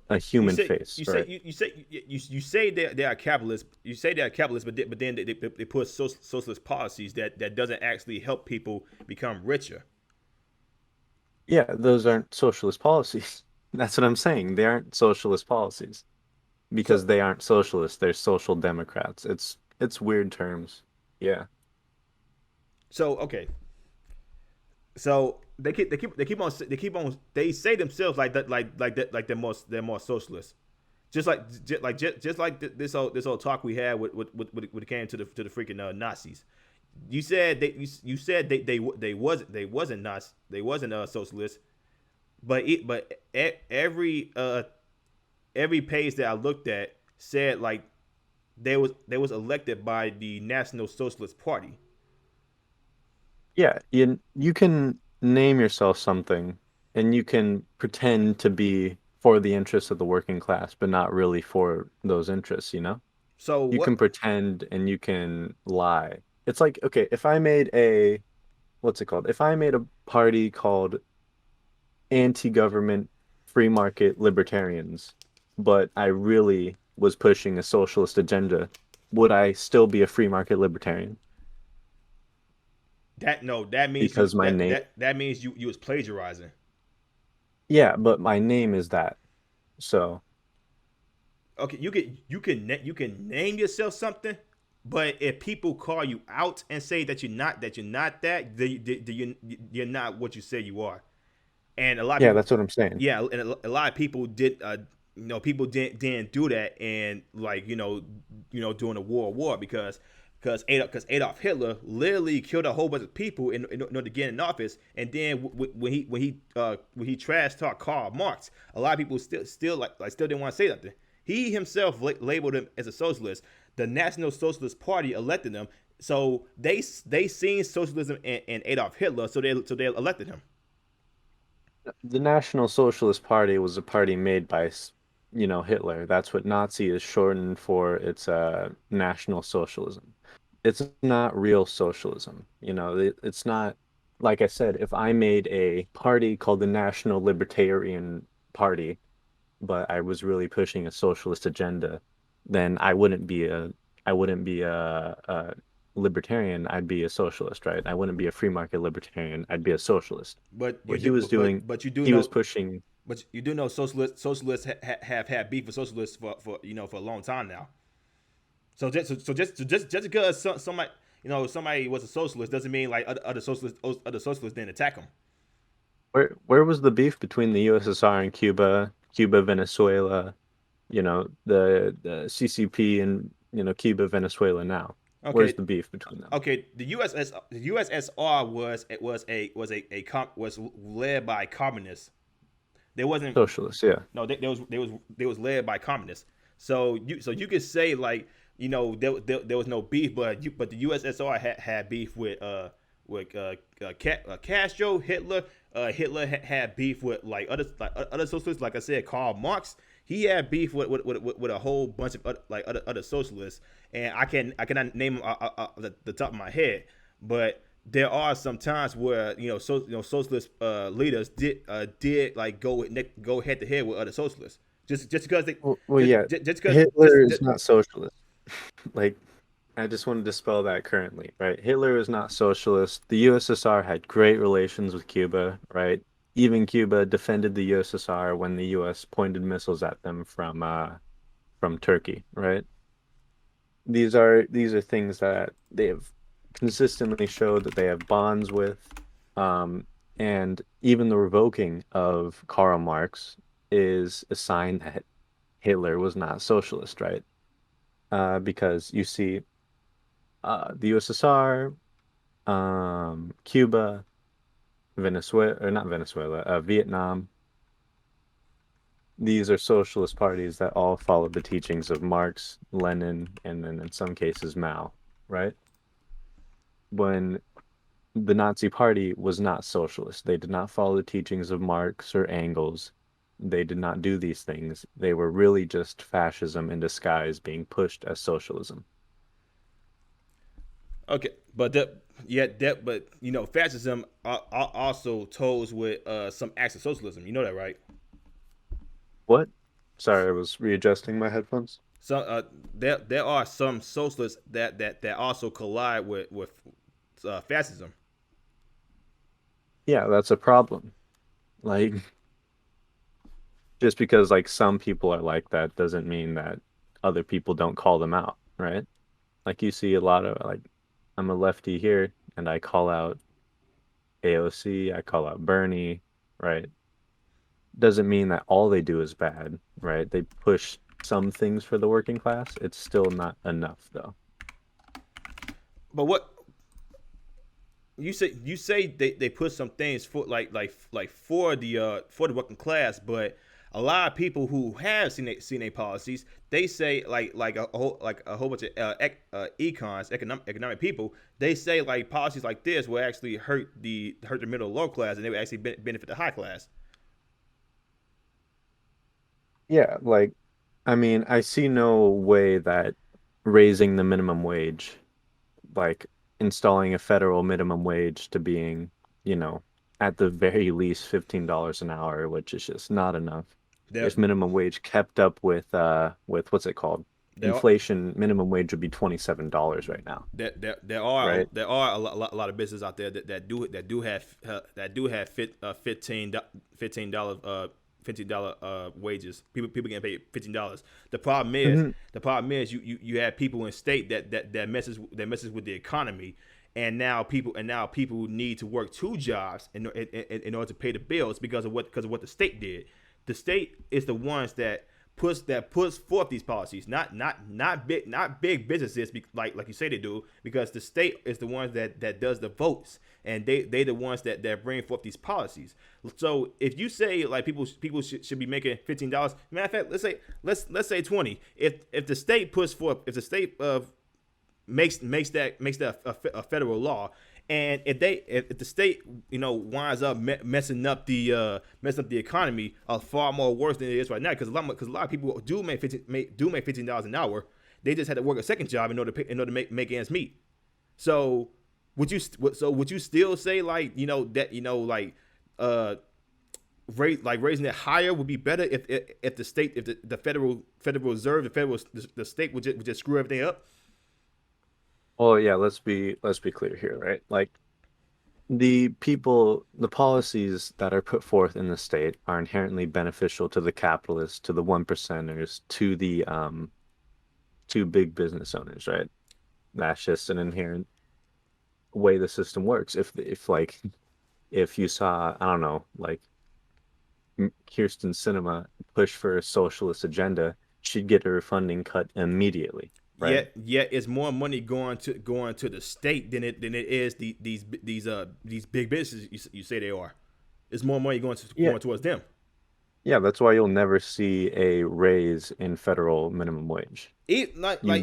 S1: a
S2: You
S1: human
S2: say
S1: face,
S2: you say
S1: right?
S2: you say they are capitalists. You say they are capitalists, but then they put socialist policies that doesn't actually help people become richer.
S1: Yeah, those aren't socialist policies. That's what I'm saying. They aren't socialist policies because
S2: So
S1: they aren't socialists. They're social democrats. It's weird terms. Yeah.
S2: okay. So they say themselves like that like they're more socialist. Just like this whole talk we had when it came to the freaking Nazis. You said they Nazis, they wasn't socialist, but every page that I looked at said like they was elected by the National Socialist Party.
S1: Yeah, you can name yourself something and you can pretend to be for the interests of the working class, but not really for those interests, you know?
S2: So
S1: You can
S2: what?
S1: pretend and you can lie. It's like, okay, if I made a, what's it called? If I made a party called anti-government free market libertarians, but I really was pushing a socialist agenda, would I still be a free market libertarian?
S2: That no, that means you
S1: Because my
S2: that
S1: name,
S2: that that means you was plagiarizing.
S1: yeah, but my name is that. So,
S2: Okay, you can name yourself something, but if people call you out and say that you're not that, you're not what you say you are. And a lot of
S1: yeah,
S2: people,
S1: that's what I'm saying.
S2: yeah, and a lot of people people didn't do that, and like during the war because Adolf Hitler literally killed a whole bunch of people in order to get in office, and then when he trash talked Karl Marx, a lot of people still still didn't want to say nothing. He himself labeled him as a socialist. The National Socialist Party elected him, so they seen socialism in Adolf Hitler, so they elected him.
S1: The National Socialist Party was a party made by, Hitler. That's what Nazi is shortened for. It's National Socialism. It's not real socialism. It's not, like I said, if I made a party called the National Libertarian Party, but I was really pushing a socialist agenda, then I wouldn't be a libertarian. I'd be a socialist, right? I wouldn't be a free market libertarian. I'd be a socialist.
S2: But you
S1: What he
S2: do,
S1: was doing,
S2: but you do
S1: he was
S2: know,
S1: pushing.
S2: but you do know socialists have had beef with socialists for a long time now. So just because somebody was a socialist doesn't mean like other socialists didn't attack them.
S1: Where was the beef between the USSR and Cuba, Cuba, Venezuela, the CCP and Cuba, Venezuela now? Where's
S2: Okay,
S1: the beef between them?
S2: okay. The USSR was led by communists. There wasn't
S1: Socialists, yeah.
S2: no they was led by communists. So you could say like there was no beef, but the USSR had beef with Castro, Hitler. Hitler had beef with other socialists. Like I said, Karl Marx. He had beef with a whole bunch of other socialists, and I cannot name them the top of my head, but there are some times where socialist leaders did like go head to head with other socialists just because they
S1: Well, yeah.
S2: just because
S1: Hitler is not socialist. Like I just want to dispel that currently, right? Hitler is not socialist. The USSR had great relations with Cuba, right? Even Cuba defended the USSR when the US pointed missiles at them from Turkey, right? These are things that they have consistently showed that they have bonds with, um, and even the revoking of Karl Marx is a sign that Hitler was not socialist, right? Because you see, the USSR, Cuba, Venezuela, or not Venezuela, Vietnam. These are socialist parties that all follow the teachings of Marx, Lenin, and then in some cases Mao, right? When the Nazi Party was not socialist. They did not follow the teachings of Marx or Engels. They did not do these things. They were really just fascism in disguise being pushed as socialism.
S2: Okay, but but fascism also toes with some acts of socialism. You know that, right?
S1: What? Sorry, I was readjusting my headphones.
S2: So there are some socialists that also collide with fascism.
S1: Yeah, that's a problem. Like, just because like some people are like that doesn't mean that other people don't call them out, right? Like you see a lot of like I'm a lefty here and I call out AOC, I call out Bernie, right? Doesn't mean that all they do is bad, right? They push some things for the working class. It's still not enough though.
S2: But what you say they put some things for like for the working class, but a lot of people who have seen their policies, they say like a whole bunch of economic people, they say like policies like this will actually hurt the middle and low class, and they will actually benefit the high class.
S1: Yeah, like I mean, I see no way that raising the minimum wage, like installing a federal minimum wage to being, you know, at the very least $15 an hour, which is just not enough.
S2: There
S1: If minimum wage kept up with what's it called?
S2: there are
S1: Inflation, minimum wage would be $27 right now, right?
S2: there are a lot of businesses out there that do have $15 $15 wages. People getting paid $15.
S1: Hmm.
S2: The problem is you have people in state that messes with the economy, and now people need to work two jobs in order to pay the bills because of what the state did. The state is the ones that puts forth these policies, not big businesses like you say they do, because the state is the ones that does the votes, and they the ones that bring forth these policies. So if you say like people should be making $15, matter of fact, let's say 20. If the state puts forth, if the state makes that a federal law, and if the state winds up messing up the economy far more worse than it is right now, because a lot of people do make $15 an hour. They just had to work a second job in order to make ends meet. So would you still say like that like uh raising it higher would be better if the state, if the federal reserve, the state would just screw everything up?
S1: Well, yeah, let's be clear here, right? Like the policies that are put forth in the state are inherently beneficial to the capitalists, to the one percenters, to big business owners, right? That's just an inherent way the system works. If like if you saw, I don't know, like Kirsten Cinema push for a socialist agenda, she'd get her funding cut immediately, right?
S2: Yet it's more money going to the state than it is these big businesses you say they are. It's more money
S1: Yeah.
S2: going towards them.
S1: Yeah, that's why you'll never see a raise in federal minimum wage. You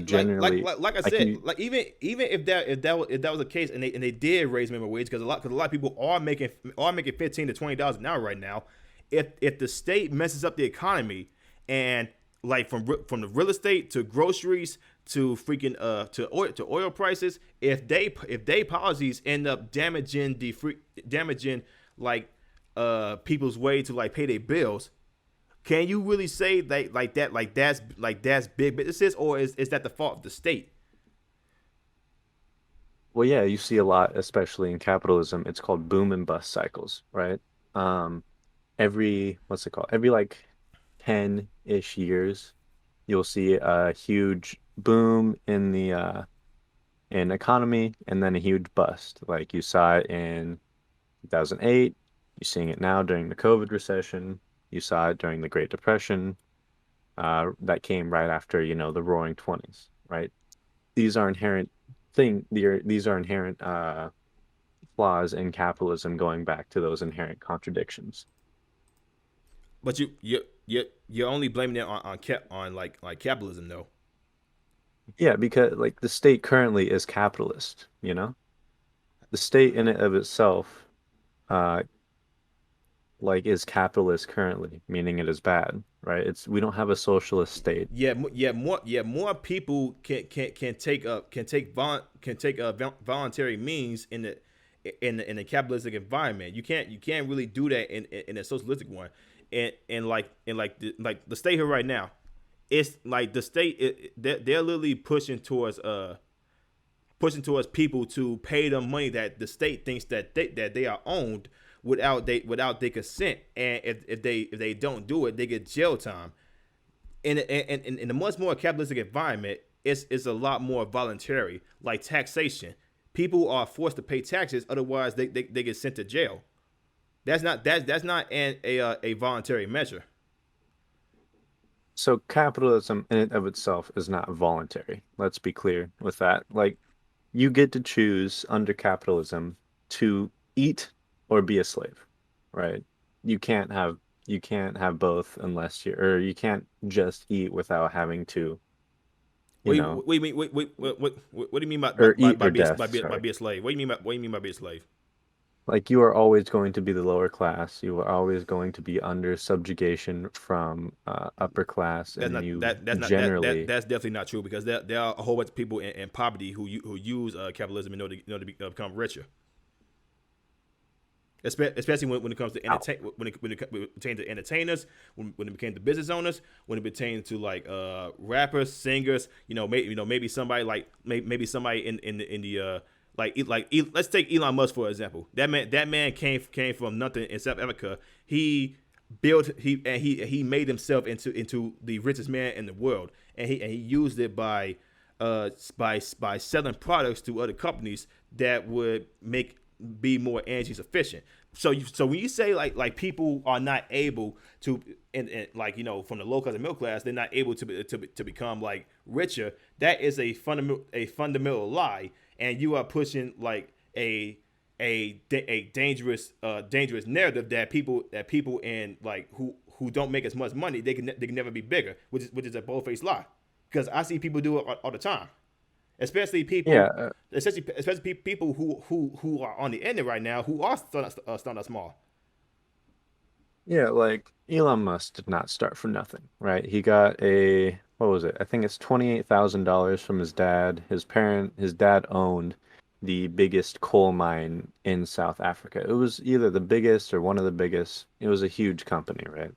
S1: generally,
S2: Like I
S1: like
S2: said,
S1: you,
S2: like even if that was the case, and they did raise minimum wage, because a lot of people are making $15 to $20 an hour right now. If the state messes up the economy, and like from the real estate to groceries to freaking to oil prices, if they policies end up damaging like people's way to like pay their bills, can you really say like that's big businesses, or is that the fault of the state?
S1: Well, yeah, you see a lot, especially in capitalism. It's called boom and bust cycles, right? Um, what's it called? Every like 10-ish years, you'll see a huge boom in the in economy and then a huge bust. Like you saw it in 2008, you're seeing it now during the COVID recession, you saw it during the Great Depression, that came right after, the Roaring Twenties, right? These are inherent these are inherent flaws in capitalism going back to those inherent contradictions.
S2: But you're only blaming it on like capitalism though.
S1: Yeah, because like the state currently is capitalist, The state in it of itself uh like is capitalist currently, meaning it is bad, right? We don't have a socialist state.
S2: More people can take voluntary means in the capitalistic environment. You can't really do that in a socialistic one. And like the state here right now, it's like the state they're literally pushing towards people to pay them money that the state thinks that they are owned without their consent, and if they don't do it, they get jail time. In a much more capitalistic environment, it's a lot more voluntary, like taxation. People are forced to pay taxes, otherwise they get sent to jail. That's not a voluntary measure.
S1: So capitalism in and of itself is not voluntary. Let's be clear with that. Like you get to choose under capitalism to eat or be a slave, right? You can't have you can't have both unless or you can't just eat without having to, you know,
S2: What do you mean? What do you mean by
S1: or eat or death,
S2: by
S1: sorry.
S2: be a slave? What do you mean by be a slave?
S1: Like you are always going to be the lower class. You are always going to be under subjugation from upper class,
S2: That's
S1: and
S2: not
S1: you
S2: that that's not
S1: generally,
S2: that's definitely not true, because there are a whole bunch of people in poverty who use capitalism become richer. Especially when it comes to
S1: ow.
S2: when it pertains to entertainers, when it became to business owners, when it pertains to like rappers, singers, maybe somebody like maybe somebody in the let's take Elon Musk for example. That man came from nothing in South Africa. He made himself into the richest man in the world, and he used it by selling products to other companies that would be more energy sufficient. So when you say like people are not able to, and like from the low class and middle class, they're not able to become like richer. That is a fundamental lie, and you are pushing like a dangerous narrative that people in like who don't make as much money, they can never be bigger, which is a bold-faced lie, because I see people do it all the time, especially
S1: Yeah,
S2: people, especially people who are on the internet right now who are starting out small.
S1: yeah, like Elon Musk did not start from nothing, right? He got what was it? I think it's $28,000 from his dad. His dad owned the biggest coal mine in South Africa. It was either the biggest or one of the biggest. It was a huge company, right?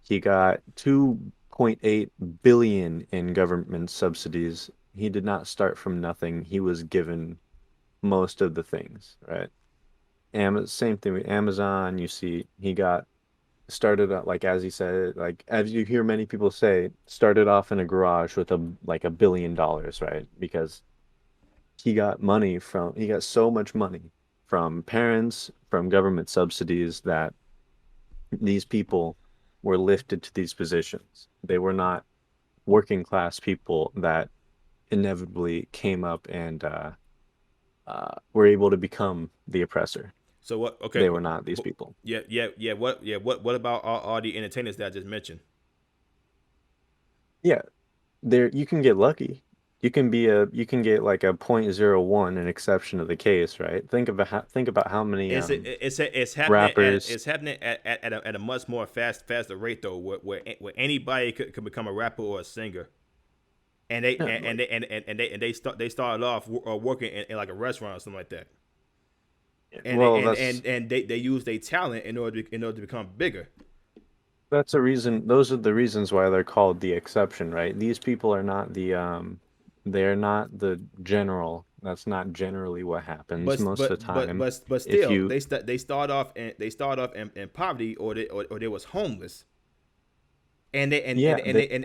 S1: He got 2.8 billion in government subsidies. He did not start from nothing. He was given most of the things, right? Same thing with Amazon. You see, he got started out like as he said, like as you hear many people say, started off in a garage with $1 billion, right? Because he got so much money from parents, from government subsidies that these people were lifted to these positions. They were not working class people that inevitably came up and were able to become the oppressor.
S2: So what? Okay,
S1: They were not these people.
S2: What about all the entertainers that I just mentioned?
S1: Yeah, there you can get lucky. You can get like a .01, an exception of the case, right? Think about how many
S2: It's happening at
S1: rappers.
S2: it's happening at a much more faster rate though, where anybody could become a rapper or a singer, and they
S1: Yeah,
S2: and
S1: like
S2: they and they started off working in like a restaurant or something like that, and
S1: well,
S2: they use their talent in order to become bigger.
S1: that's a reason. Those are the reasons why they're called the exception, right? They're not the general. That's not generally what happens
S2: but
S1: most of
S2: but
S1: the
S2: but
S1: time.
S2: but but
S1: If
S2: still
S1: you,
S2: they start off in poverty, or they was homeless, and they
S1: yeah, they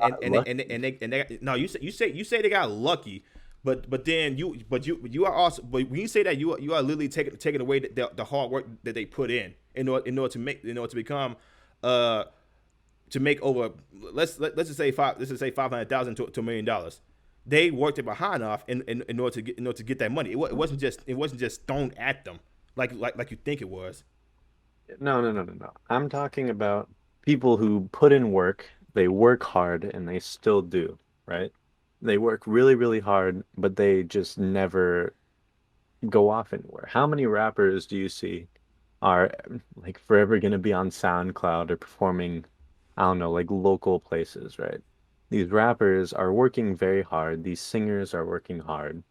S1: got
S2: no, you say they got lucky, but then you are also, but when you say that, you are literally taking away the hard work that they put in order to make, in order to become uh to make over, let's just say five 500,000 to $1 million. They worked it behind off in order to get, in order to get that money. It wasn't just thrown at them like you think it was.
S1: no, no, no, no, no. I'm talking about people who put in work, they work hard, and they still do, right? They work really, really hard, but they just never go off anywhere. How many rappers do you see are like forever going to be on SoundCloud or performing, I don't know, like local places, right? These rappers are working very hard. These singers are working hard.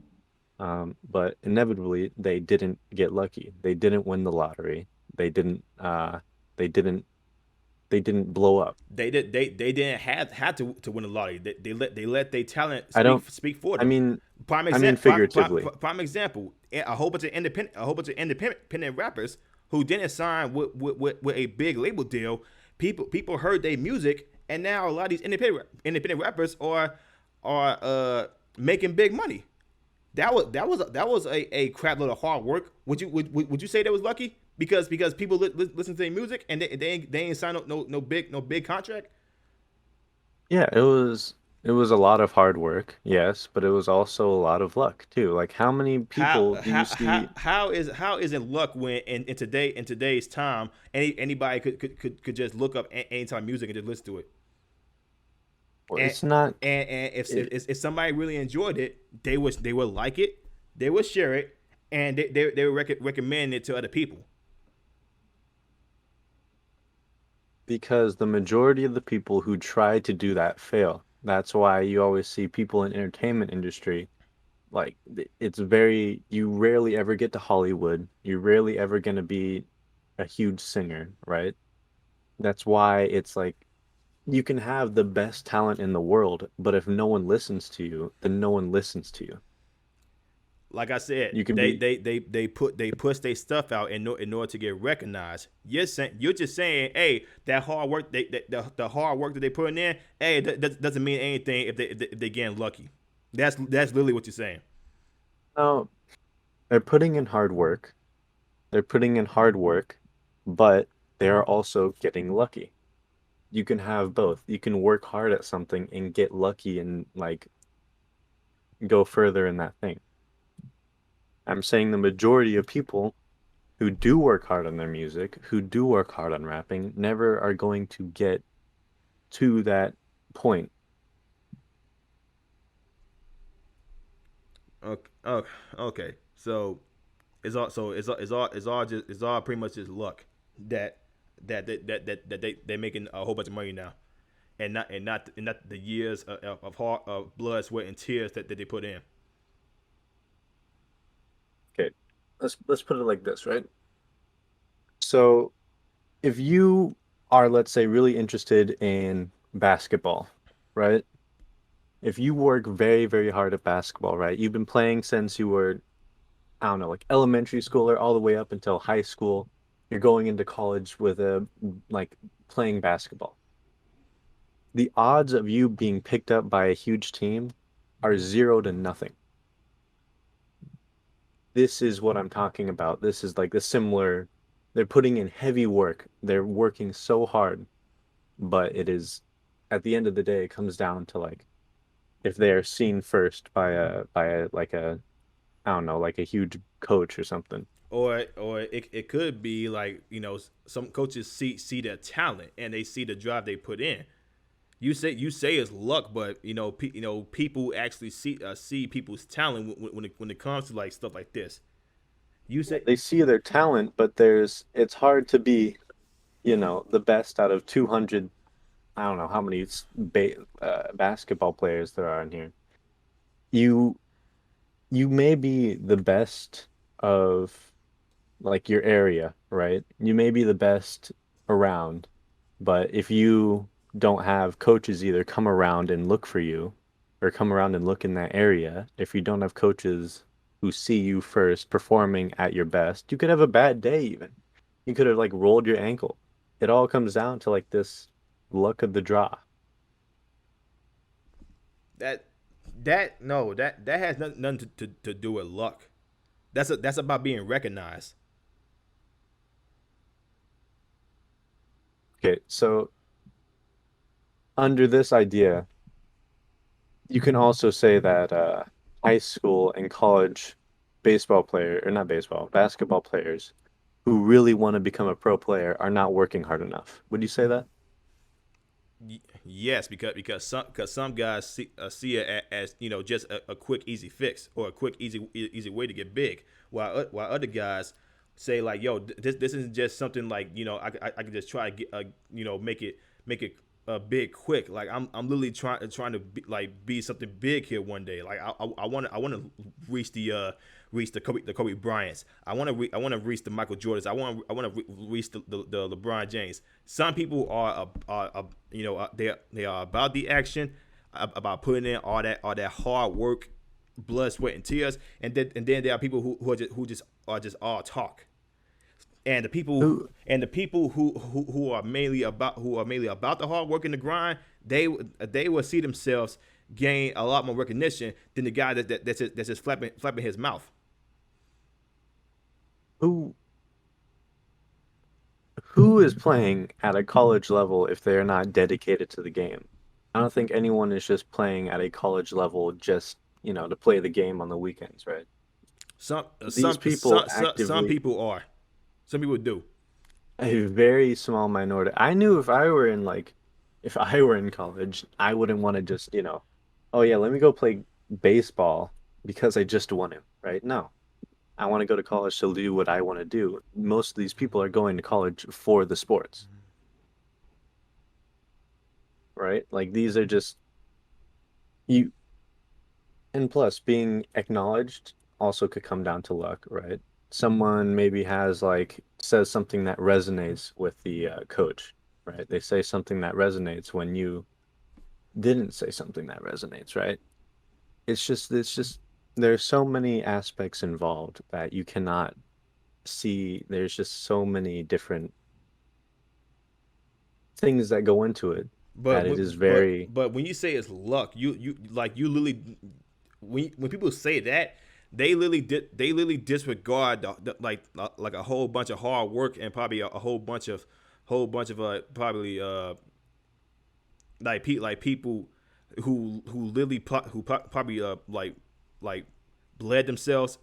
S1: But inevitably they didn't get lucky. They didn't win the lottery. They didn't they didn't they didn't blow up.
S2: They didn't have had to win the lottery. They let their talent
S1: I don't
S2: speak for
S1: I
S2: them.
S1: mean
S2: Prime
S1: I mean
S2: example.
S1: figuratively.
S2: Prime example. A whole bunch of independent rappers who didn't sign with a big label deal. People heard their music, and now a lot of these independent rappers are making big money. That was a crap load of hard work. Would you say that was lucky? Because people listen to their music, and they ain't signed up no big contract.
S1: Yeah, it was a lot of hard work, yes, but it was also a lot of luck too. Like how many people do you see?
S2: How is it luck when in today's time anybody could just look up anytime music and just listen to it,
S1: Well,
S2: and
S1: it's not
S2: and
S1: it,
S2: if somebody really enjoyed it, they would like it, they would share it, and they would recommend it to other people.
S1: because the majority of the people who try to do that fail. That's why you always see people in entertainment industry like it's very you rarely ever get to Hollywood. You're rarely ever going to be a huge singer, right? That's why it's like you can have the best talent in the world, but if no one listens to you, then no one listens to you.
S2: Like I said,
S1: You can be
S2: they push their stuff out in order to get recognized. You're just saying, hey, that hard work, the hard work that they putting in, hey, that doesn't mean anything if they getting lucky. That's literally what you're saying.
S1: no, they're putting in hard work. They're putting in hard work, but they are also getting lucky. You can have both. You can work hard at something and get lucky and like go further in that thing. I'm saying the majority of people who do work hard on their music, who do work hard on rapping, never are going to get to that point.
S2: Okay, okay. So it's all pretty much just luck that they making a whole bunch of money now, and not the years of hard of blood, sweat, and tears that they put in.
S1: Okay, let's put it like this, right? So if you are, let's say, really interested in basketball, right? If you work very, very hard at basketball, right? You've been playing since you were, I don't know, like elementary school or all the way up until high school. You're going into college with a like playing basketball. The odds of you being picked up by a huge team are 0 to nothing. This is what I'm talking about. This is like the similar, they're putting in heavy work. They're working so hard, but it is at the end of the day, it comes down to like if they are seen first by a like a I don't know, like a huge coach or something.
S2: Or it could be like, some coaches see their talent and they see the drive they put in. You say it's luck, but people actually see people's talent when it comes to like stuff like this. You
S1: Yeah,
S2: say
S1: they see their talent, but it's hard to be, the best out of 200, I don't know how many basketball players there are in here. You you may be the best of like your area, right? You may be the best around, but if you don't have coaches either come around and look for you or come around and look in that area, if you don't have coaches, who see you first performing at your best. You could have a bad day even. You could have like rolled your ankle. It all comes down to like this luck of the draw.
S2: That that no that has nothing to do with luck. That's about being recognized.
S1: Okay, so under this idea, you can also say that high school and college baseball player, or not baseball, basketball players who really want to become a pro player are not working hard enough. Would you say that?
S2: Yes, because some guys see it as just a quick easy fix or a quick easy way to get big, while other guys say like, yo, this isn't just something like I can just try to get make it big quick. Like I'm literally trying to be something big here one day. Like I want to reach the Kobe Bryants. I want to reach the Michael Jordans. I want to reach the LeBron James. Some people are they are about the action, about putting in all that hard work, blood, sweat, and tears, and then there are people who just all talk. And
S1: Who
S2: the people who are mainly about the hard work and the grind, they will see themselves gain a lot more recognition than the guy that's just flapping his mouth.
S1: who who is playing at a college level if they're not dedicated to the game? I don't think anyone is just playing at a college level just, to play the game on the weekends, right?
S2: Some
S1: These people
S2: some
S1: actively,
S2: people are. Some people do.
S1: a very small minority. I knew if I were in college, I wouldn't want to just, oh yeah, let me go play baseball because I just want to, right? No. I want to go to college to do what I want to do. Most of these people are going to college for the sports, right? Like these are just you, and plus being acknowledged also could come down to luck, right? Someone maybe says something that resonates with the coach, right? They say something that resonates when you didn't say something that resonates, right? It's just there's so many aspects involved that you cannot see. There's just so many different things that go into it that it is very
S2: But when you say it's luck, you literally when people say that, they literally disregard like a whole bunch of hard work and probably a whole bunch of probably like people who literally probably like bled themselves,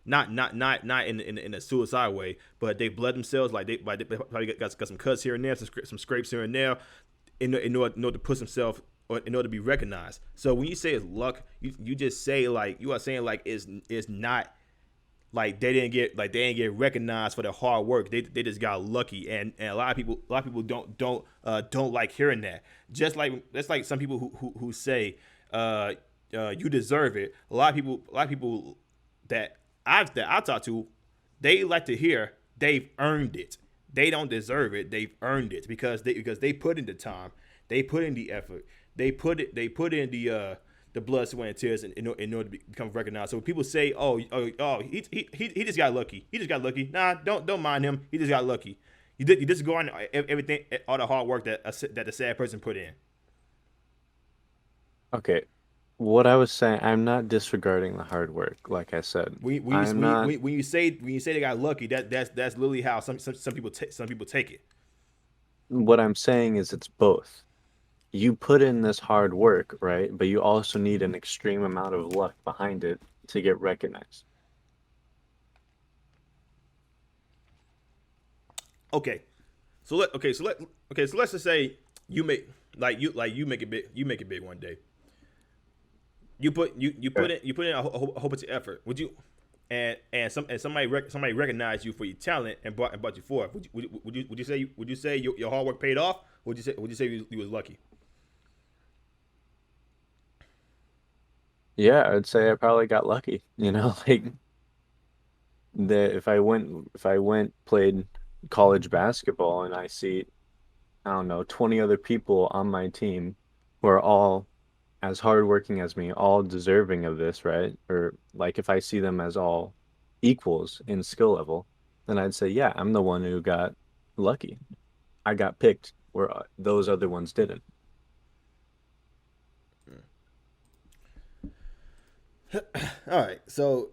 S2: not in a suicide way, but they bled themselves they probably got some cuts here and there, some scrapes here and there, in order to push themselves or in order to be recognized. So when you say it's luck, you just say like you are saying like it's not like they didn't get recognized for their hard work. They just got lucky, and a lot of people don't like hearing that. Just like that's like some people who say you deserve it. A lot of people that I talk to, they like to hear they've earned it. They don't deserve it. They've earned it because they put in the time, they put in the effort, they put in the blood, sweat, and tears in order to become recognized. So when people say, "Oh, he just got lucky. He just got lucky." Nah, don't mind him. He just got lucky. You just go on everything, all the hard work that the sad person put in.
S1: okay. What I was saying, I'm not disregarding the hard work, like I said. I'm not,
S2: When you say they got lucky, that's literally how some people take it.
S1: what I'm saying is it's both. You put in this hard work, right? But you also need an extreme amount of luck behind it to get recognized.
S2: Okay, so let's just say you make you make it big. You make it big one day.
S1: Okay.
S2: You put in a whole bunch of effort. Would you and somebody recognize you for your talent and brought you forth? Would you say your hard work paid off? Or would you say you was lucky?
S1: Yeah, I'd say I probably got lucky, like if I went played college basketball and I see, I don't know, 20 other people on my team who are all as hardworking as me, all deserving of this, right? Or like if I see them as all equals in skill level, then I'd say, yeah, I'm the one who got lucky. I got picked where those other ones didn't.
S2: All right. So,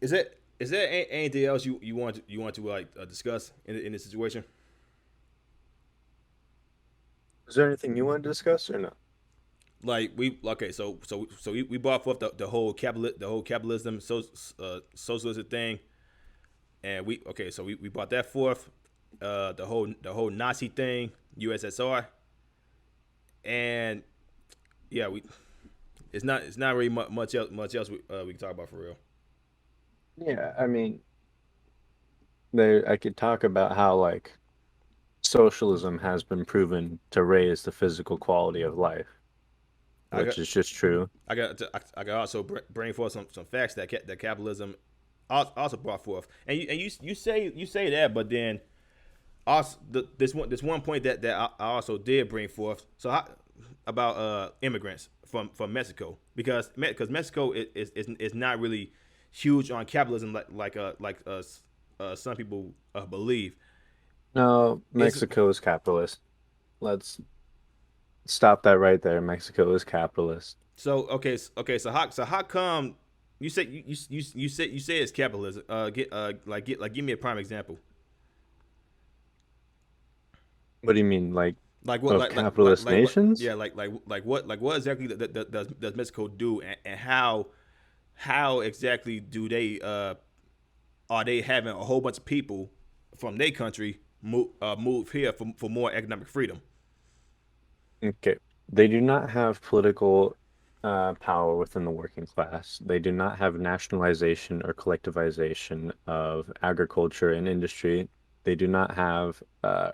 S2: is there anything else you want to like discuss in this situation?
S1: Is there anything you want to discuss or no?
S2: Like we okay, so we brought forth the whole capitalism socialism thing, and we brought that forth, the whole Nazi thing, USSR, and yeah, we it's not really much else we can talk about for real.
S1: Yeah, I mean, there I could talk about how like socialism has been proven to raise the physical quality of life,
S2: I got
S1: which is just true.
S2: I got also bring forth some facts that capitalism also brought forth, and you say that, but then also this one point that I also did bring forth. So about immigrants from Mexico, because Mexico is not really huge on capitalism like some people believe.
S1: No,
S2: It's
S1: Mexico is capitalist. Let's stop that right there. Mexico is capitalist.
S2: so how come you say it's capitalism? Give me a prime example.
S1: What do you mean, like
S2: Like what
S1: of
S2: like
S1: capitalist
S2: like what
S1: nations?
S2: yeah like what exactly does Mexico do, and how exactly do they are they having a whole bunch of people from their country move here for more economic freedom?
S1: Okay. They do not have political power within the working class. They do not have nationalization or collectivization of agriculture and industry. They do not have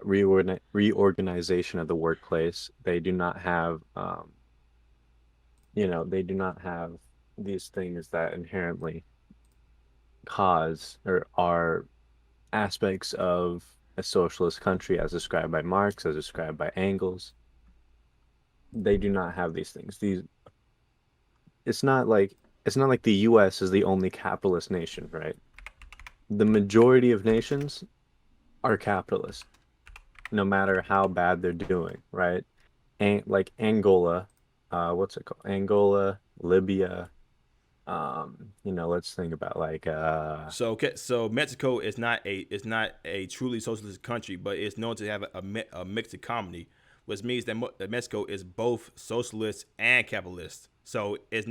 S1: reorganization of the workplace. They do not have, they do not have these things that inherently cause or are aspects of a socialist country as described by Marx, as described by Engels. They do not have these things. It's not like it's not like the US is the only capitalist nation, right? The majority of nations are capitalist, no matter how bad they're doing, right? And like Angola, what's it called? Angola, Libya, let's think about like
S2: So Mexico is not a truly socialist country, but it's known to have a mixed economy, which means that Mexico is both socialist and capitalist. So it's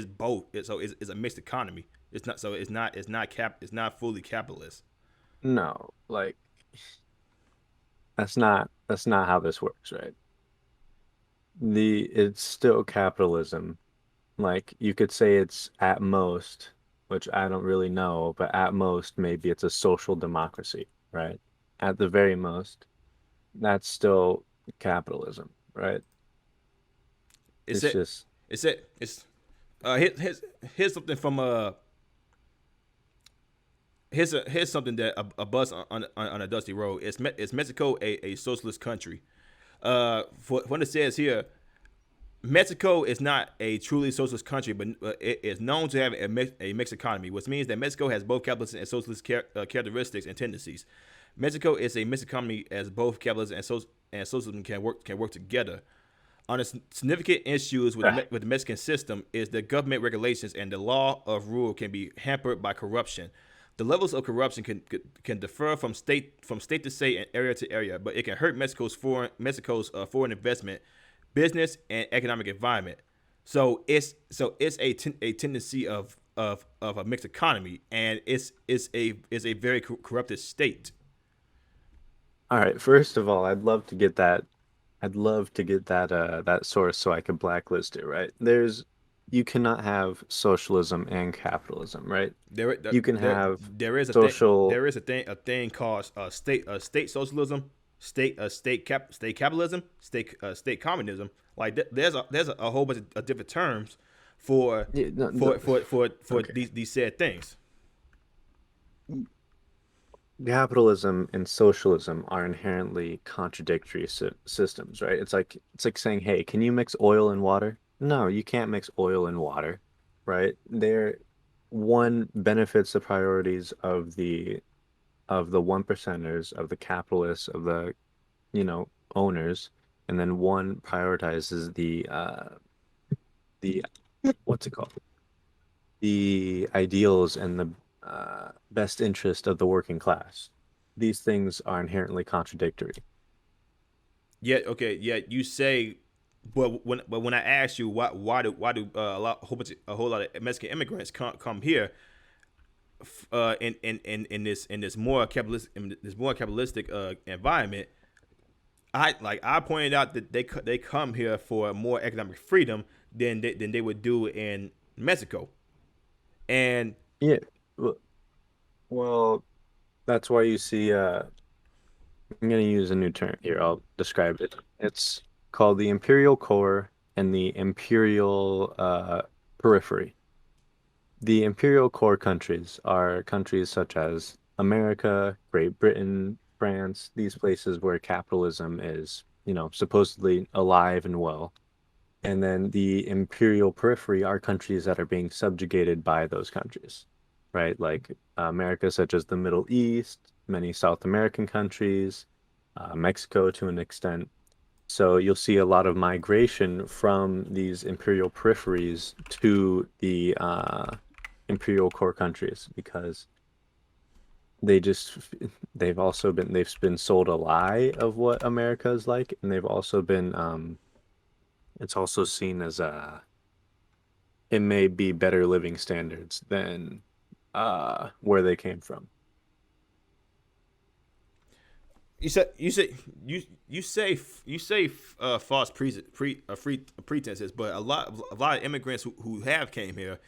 S2: both. It's a mixed economy. It's not fully capitalist.
S1: no, like that's not how this works, right? It's still capitalism. Like you could say it's at most, which I don't really know, but at most maybe it's a social democracy, right? At the very most, that's still capitalism, right?
S2: It's
S1: It's
S2: it.
S1: just
S2: It's here's something from here's something that a bus on a dusty road. Is Mexico a socialist country? For when it says here, Mexico is not a truly socialist country, but it is known to have a mixed economy, which means that Mexico has both capitalist and socialist characteristics and tendencies. Mexico is a mixed economy as both capitalism and socialism can work together. On the significant issues with the Mexican system is that government regulations and the law of rule can be hampered by corruption. The levels of corruption can differ from state to state and area to area, but it can hurt Mexico's foreign investment, business, and economic environment. So it's a tendency of a mixed economy, and it's a very corrupted state.
S1: all right. First of all, I'd love to get that. I'd love to get that source so I could blacklist it, right? You cannot have socialism and capitalism, right?
S2: There,
S1: You can
S2: there,
S1: have
S2: there is a thing.
S1: social.
S2: There is a thing called state socialism, state capitalism, state communism. Like there's a whole bunch of different terms for
S1: Yeah, no,
S2: for
S1: okay.
S2: these said things.
S1: Capitalism and socialism are inherently contradictory systems, right? It's like saying, "Hey, can you mix oil and water?" No, you can't mix oil and water, right? There, one benefits the priorities of the one percenters, of the capitalists, of the, owners, and then one prioritizes the what's it called? The ideals and the best interest of the working class. These things are inherently contradictory.
S2: Yet, okay, yet you say, but when I ask you why do a whole lot of Mexican immigrants come here, in this more capitalistic environment, I pointed out that they come here for more economic freedom than they would do in Mexico, and
S1: Yeah, w- well, that's why you see. I'm going to use a new term here. I'll describe it. It's called the imperial core and the imperial periphery. The imperial core countries are countries such as America, Great Britain, France, these places where capitalism is, supposedly alive and well. And then the imperial periphery are countries that are being subjugated by those countries, right? Like America, such as the Middle East, many South American countries, Mexico to an extent. So you'll see a lot of migration from these imperial peripheries to the imperial core countries because they just they've been sold a lie of what America is like, and they've also been it's also seen as it may be better living standards than where they came from.
S2: you say false pretenses, but a lot of immigrants who have came here,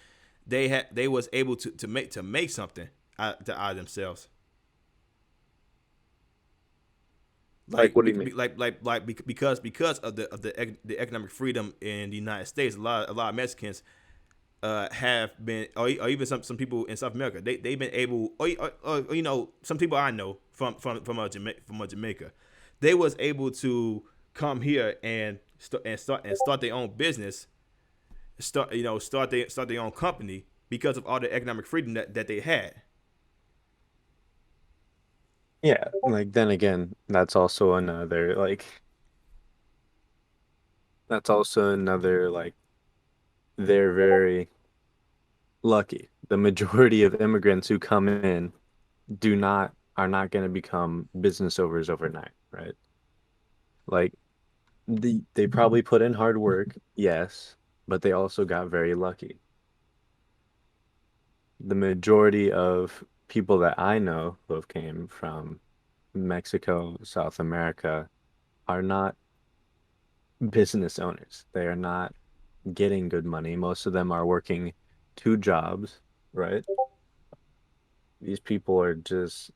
S2: they was able to make something out of themselves.
S1: Like,
S2: Like
S1: what do you mean?
S2: because of the economic freedom in the United States, a lot of Mexicans have been, or even some people in South America, they've been able, some people I know from Jamaica, they was able to come here and start their own business, start their own company because of all the economic freedom that they had.
S1: Yeah, like then again, that's also another like they're very lucky. The majority of immigrants who come in do not are not going to become business owners overnight, right? Like they probably put in hard work, yes, but they also got very lucky. The majority of people that I know who have came from Mexico, South America, are not business owners. They are not getting good money. Most of them are working two jobs, right? These people are just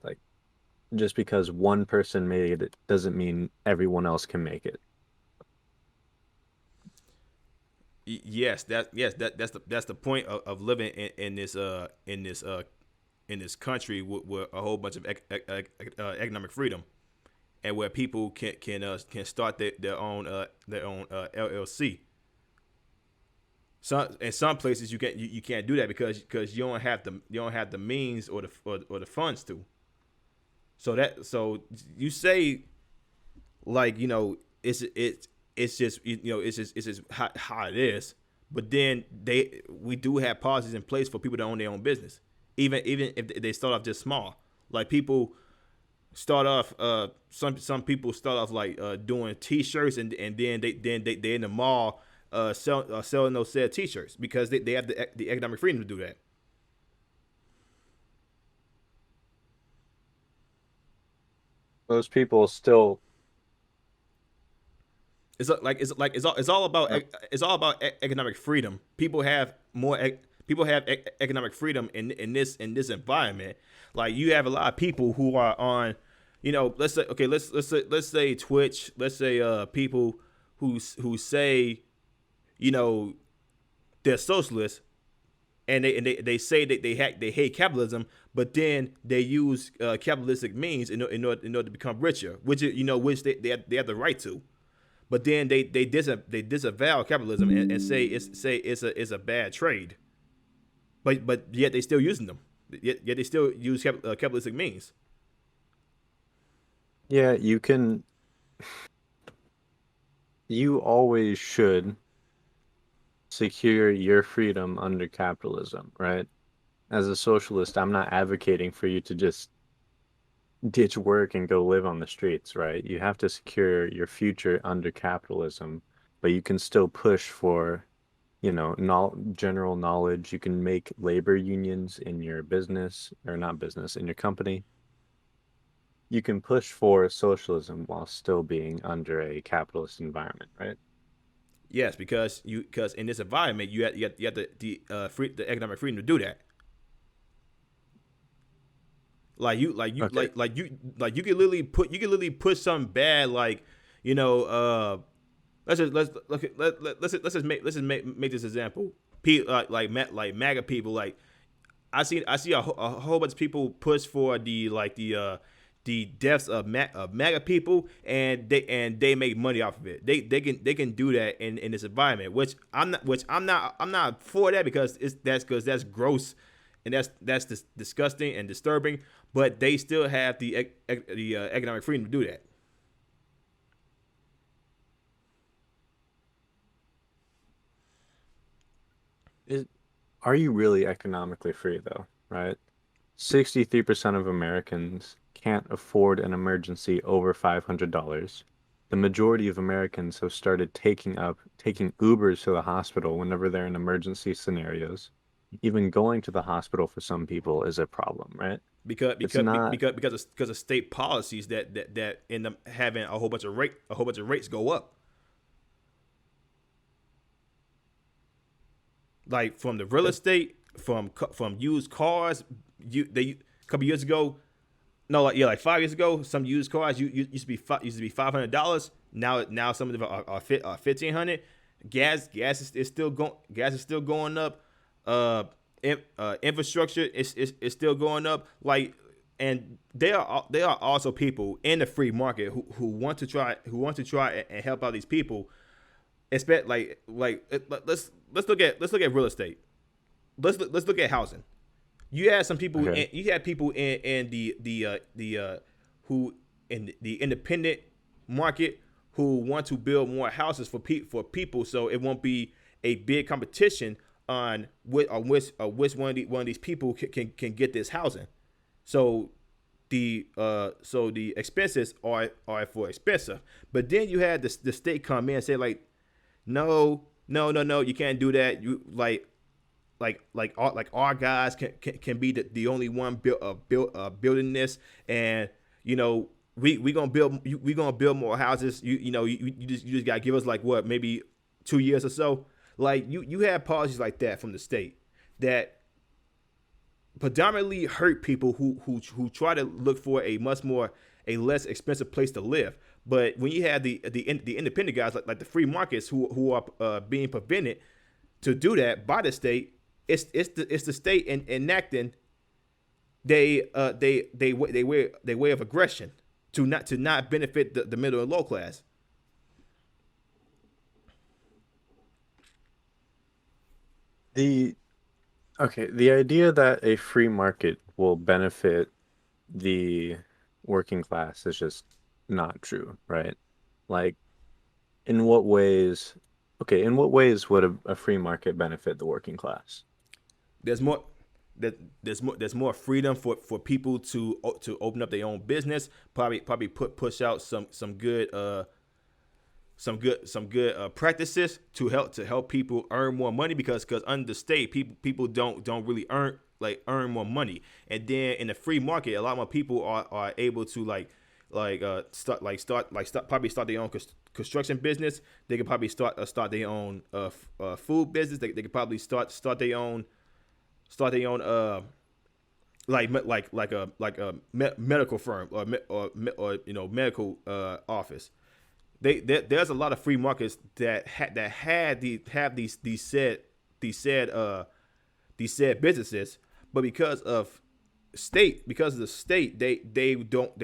S1: because one person made it doesn't mean everyone else can make it.
S2: That's the point of living in this country with a whole bunch of economic freedom, and where people can start their own LLC. In some places you can't do that because you don't have the means or the funds to. So you say, like, it's just how it is. But then we do have policies in place for people to own their own business, even if they start off just small. Like, people start off, some people start off like doing T-shirts, and then they in the mall selling those said T-shirts because they have the economic freedom to do that.
S1: Those people still
S2: It's all about
S1: uh,
S2: economic freedom. People have economic freedom in this environment. Like, you have a lot of people who are on, let's say, okay, let's say Twitch, let's say people who say, you know they're socialists, and they say that they hate capitalism, but then they use capitalistic means in order to become richer, which they have the right to. but then they disavow capitalism and say it's a bad trade, but yet they still using them. Yet they still use capitalistic means.
S1: Yeah, you always should secure your freedom under capitalism, right? As a socialist, I'm not advocating for you to just ditch work and go live on the streets, right? You have to secure your future under capitalism, but you can still push for, general knowledge. You can make labor unions in your business, or not business, in your company. You can push for socialism while still being under a capitalist environment, right?
S2: Yes, because in this environment you have the economic freedom to do that.
S1: Okay.
S2: You could literally put something bad like you know let's just let's just make this example. Like MAGA people, like I see a whole bunch of people push for the deaths of MAGA people, and they make money off of it. They can do that in this environment, I'm not for that because that's gross, and that's disgusting and disturbing. But they still have the economic freedom to do that.
S1: Is, are you really economically free though, right? 63% of Americans can't afford an emergency over $500. The majority of Americans have started taking Ubers to the hospital whenever they're in emergency scenarios. Even going to the hospital for some people is a problem, right? It's not
S2: Because of state policies that end up having a whole bunch of rates go up. Like from the real
S1: it,
S2: estate, from used cars. They a couple years ago, no, like yeah, like 5 years ago, some used cars used to be $500. Now some of them are 1,500. Gas is still going up. Infrastructure is still going up. Like, and there are also people in the free market who want to try and help out these people. Expect let's look at real estate. Let's look at housing.
S1: okay.
S2: You had people in who in the independent market who want to build more houses for people, so it won't be a big competition on which one of these people can get this housing. So the expenses are for expensive. But then you had the state come in and say like, no, you can't do that. You like our guys can be the only one building this, and we gonna build more houses. You just gotta give us like what, maybe 2 years or so. Like you have policies like that from the state that predominantly hurt people who try to look for a less expensive place to live. But when you have the independent guys like the free markets who are being prevented to do that by the state, it's the state enacting they way of aggression to not benefit the middle and low class.
S1: The Okay, the idea that a free market will benefit the working class is just not true, right? Like, in what ways, in what ways would a free market benefit the working class?
S2: There's more there's more freedom for people to open up their own business. Probably push out some good practices to help people earn more money, because under the state people don't really earn more money. And then in the free market, a lot more people are able to probably start their own construction business. They could probably start their own food business. They could probably start their own medical firm, or medical office. There's a lot of free markets that have these said businesses, but because of the state, they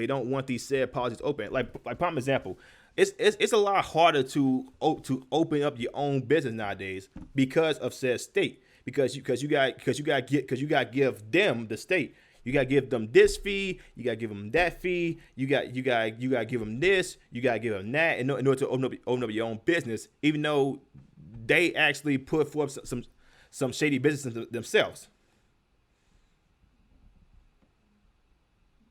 S2: don't want these said policies open. Like prime example, it's a lot harder to open up your own business nowadays because of said state. Because you got give them the state. You got to give them this fee. You got to give them that fee. You got to give them this. You got to give them that in order to open up your own business. Even though they actually put forth some shady business themselves.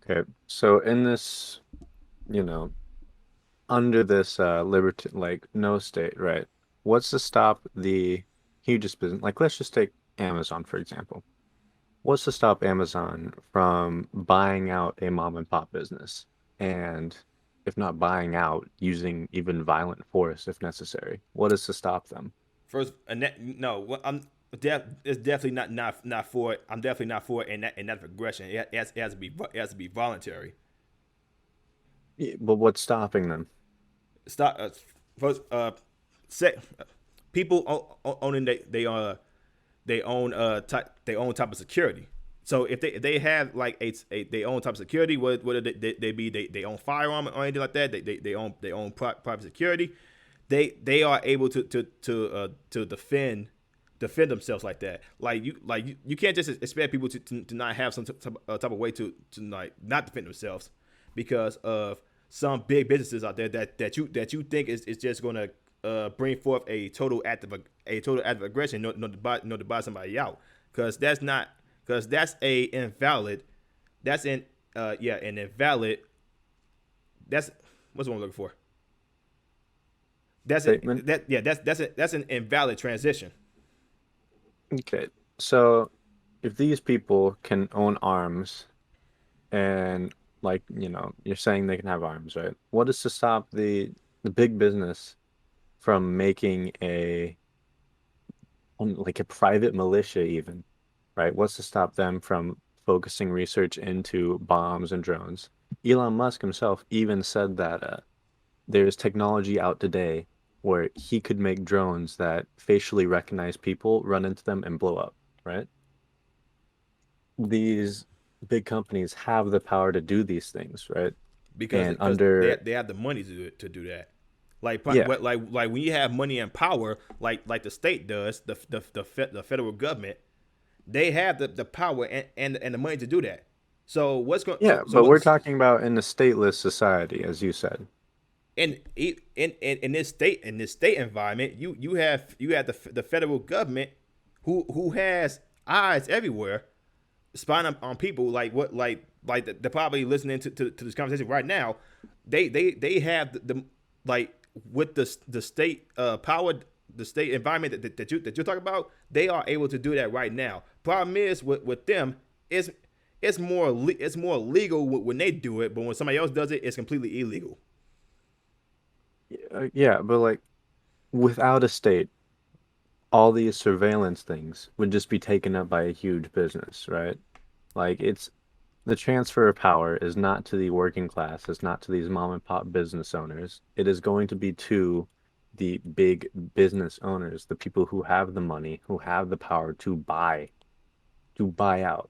S1: Okay. So in this, you know, under this liberty, like no state, right? What's to stop the hugest business? Like, let's just take Amazon, for example. What's to stop Amazon from buying out a mom and pop business? And if not buying out, using even violent force if necessary. What is to stop them?
S2: First, no, it's definitely not for it. I'm definitely not for it, and that aggression. It has to be voluntary.
S1: But what's stopping them?
S2: Stop. First, set people owning they own type of security. So if they have like they own type of security, whether they be they own firearm or anything like that, they own private security, they are able to defend themselves like that. You can't just expect people to not have some type of way to like not defend themselves because of some big businesses out there that you think is just gonna bring forth a total act of aggression, no to buy somebody out, because that's a invalid, that's an invalid, that's what's what I'm looking for. That's an
S1: Statement?
S2: that's an invalid transition.
S1: Okay. So if these people can own arms and like, you're saying they can have arms, right? What is to stop the big business from making like a private militia even, right? What's to stop them from focusing research into bombs and drones? Elon Musk himself even said that there's technology out today where he could make drones that facially recognize people, run into them, and blow up, right? These big companies have the power to do these things, right?
S2: because
S1: And
S2: because
S1: under,
S2: they have the money to do that. Like
S1: yeah,
S2: when you have money and power, like the state does, the federal government, they have the power and the money to do that. So what's going
S1: yeah,
S2: so
S1: but we're
S2: what's
S1: talking about in a stateless society, as you said.
S2: in this state environment, you have the federal government who has eyes everywhere, spying on people they're probably listening to this conversation right now. They have like with the state power, the state environment that you're talking about. They are able to do that right now. Problem is with them is it's more legal when they do it, but when somebody else does it, it's completely illegal.
S1: Yeah, but like without a state, all these surveillance things would just be taken up by a huge business, right? Like it's the transfer of power is not to the working class, it's not to these mom and pop business owners. It is going to be to the big business owners, the people who have the money, who have the power to buy out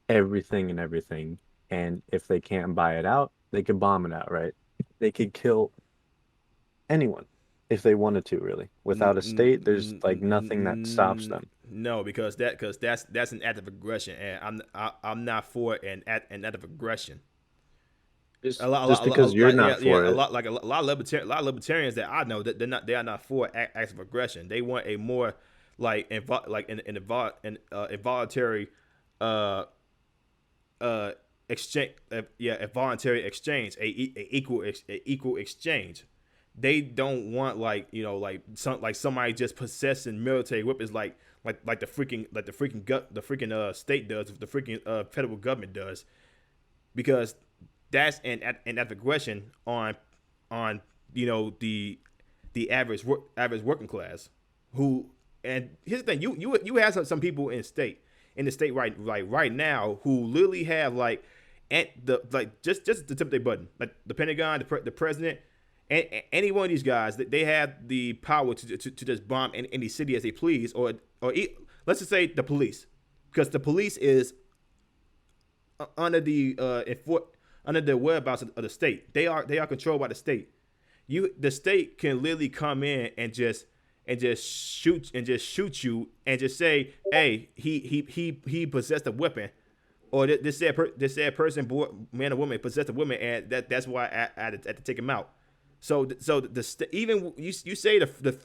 S1: everything and everything. And if they can't buy it out, they could bomb it out, right? They could kill anyone if they wanted to, really. Without a state, there's like nothing that stops them.
S2: No, because that's an act of aggression, and I'm not for an act of aggression.
S1: Just because you're not
S2: Yeah,
S1: for it.
S2: a lot of libertarians that I know that they are not for acts of aggression. They want a more an involuntary uh uh exchange, a voluntary exchange, a equal exchange. They don't want like somebody just possessing military weapons like the freaking state does, the freaking federal government does, because that's an aggression on the average working class who. And here's the thing: you have some people in the state right now who literally have and the just the tip of their button, like the Pentagon, the president, and any one of these guys, that they have the power to just bomb any city as they please, let's just say the police, because the police is under the under the whereabouts of the state. They are controlled by the state. the state can literally come in and just shoot you and just say, hey, he possessed a weapon, or this said person, boy, man or woman, possessed a woman, and that's why I had to take him out. So even you say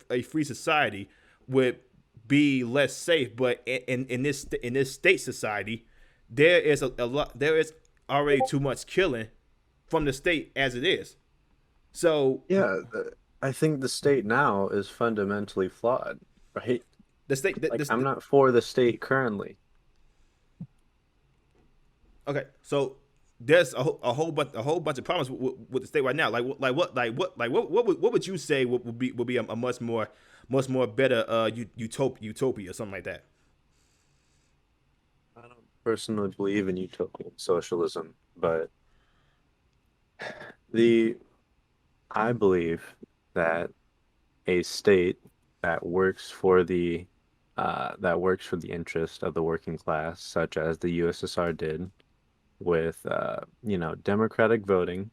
S2: a free society would be less safe, but in this state society, there is already too much killing from the state as it is. So
S1: Yeah, I think the state now is fundamentally flawed, right?
S2: the state
S1: Like, I'm
S2: the
S1: not for the state currently.
S2: okay, so there's a whole bunch of problems with the state right now. What would you say would be a much more better utopia or something like that?
S1: I don't personally believe in utopian socialism, but the I believe that a state that works for the interest of the working class, such as the USSR did, with democratic voting,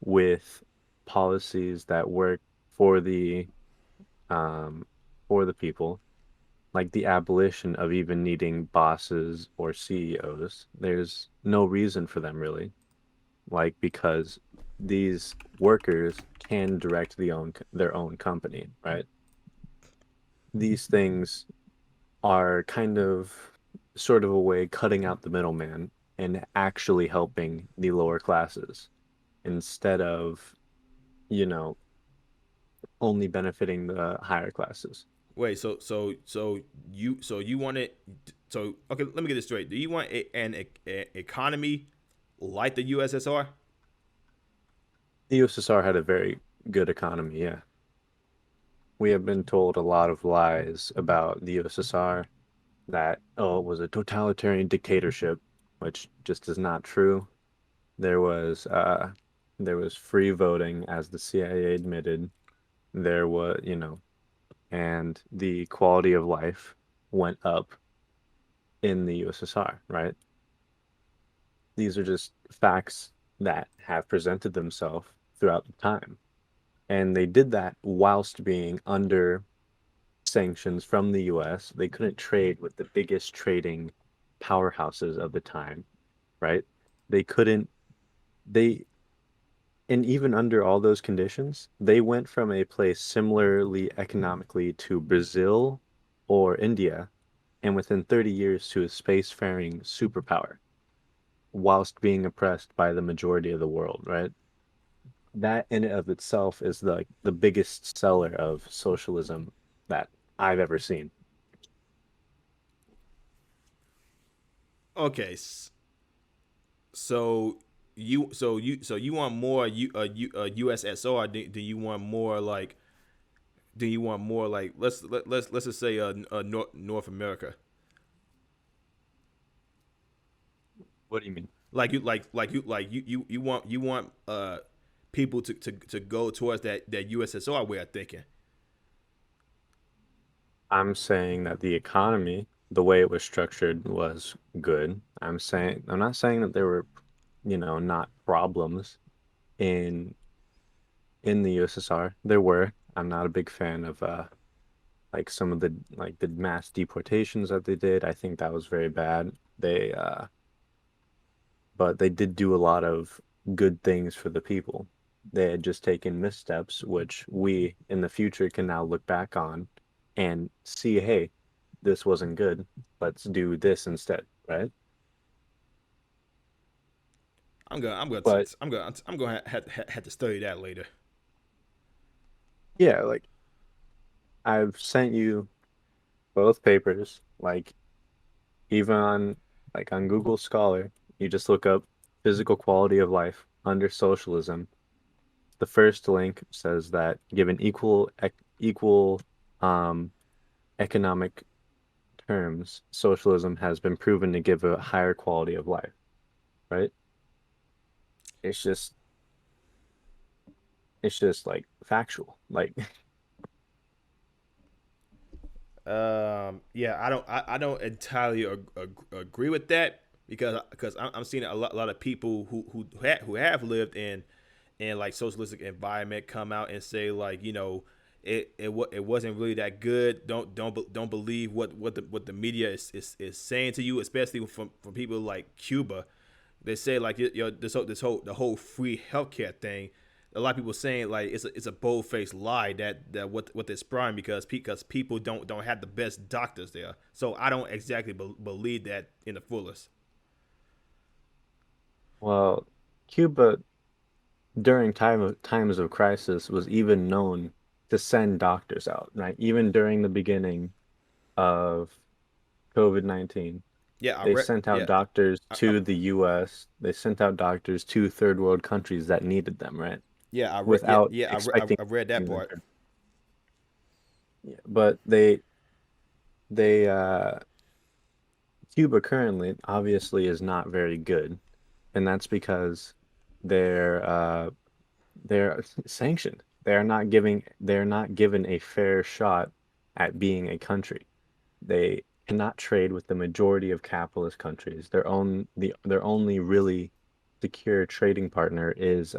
S1: with policies that work for the um, for the people, like the abolition of even needing bosses or CEOs. There's no reason for them really, like because these workers can direct their own company, right? These things are kind of sort of a way cutting out the middleman and actually helping the lower classes instead of, you know, only benefiting the higher classes.
S2: Wait, so you want it? So okay, let me get this straight. Do you want an economy like the USSR?
S1: The USSR had a very good economy, yeah. We have been told a lot of lies about the USSR that, oh, it was a totalitarian dictatorship, which just is not true. There was uh there was free voting, as the CIA admitted. There was, and the quality of life went up in the USSR, right? These are just facts that have presented themselves throughout the time. And they did that whilst being under sanctions from the US. They couldn't trade with the biggest trading powerhouses of the time, right? They couldn't, they, and even under all those conditions, they went from a place similarly economically to Brazil or India, and within 30 years to a spacefaring superpower, whilst being oppressed by the majority of the world, right? That in and of itself is the biggest seller of socialism that I've ever seen.
S2: Okay, so you want more USSR? Do you want more like let's just say North America?
S1: What do you mean?
S2: You want people to go towards that USSR way of thinking.
S1: I'm saying that the economy, the way it was structured, was good. I'm not saying that there were, not problems in in the USSR. There were. I'm not a big fan of like some of the mass deportations that they did. I think that was very bad. But they did do a lot of good things for the people. They had just taken missteps, which we in the future can now look back on and see, hey, this wasn't good. Let's do this instead, right? But
S2: I'm gonna have to study that later.
S1: yeah, like I've sent you both papers, like even on Google Scholar, you just look up physical quality of life under socialism. The first link says that given equal um, economic terms, socialism has been proven to give a higher quality of life, right? It's just it's just like factual. Like
S2: Yeah, I don't entirely agree with that because I'm seeing a lot of people who have lived in like socialistic environment come out and say like, it wasn't really that good. Don't believe what the media is saying to you, especially from people like Cuba. They say like, this whole free healthcare thing. A lot of people saying like it's a bold faced lie that what they're sprawling because people don't have the best doctors there. So I don't exactly believe that in the fullest.
S1: Well, Cuba during times of crisis was even known to send doctors out, right? Even during the beginning of COVID-19,
S2: Yeah, I
S1: they
S2: read.
S1: sent out
S2: Yeah,
S1: doctors
S2: I
S1: to the US. They sent out doctors to third world countries that needed them, right?
S2: yeah, I read. Yeah,
S1: Without
S2: yeah,
S1: expecting
S2: I read that
S1: anything.
S2: part.
S1: Yeah, but they Cuba currently obviously is not very good, and that's because they're they're sanctioned. They're not given a fair shot at being a country. They cannot trade with the majority of capitalist countries. Their only really secure trading partner is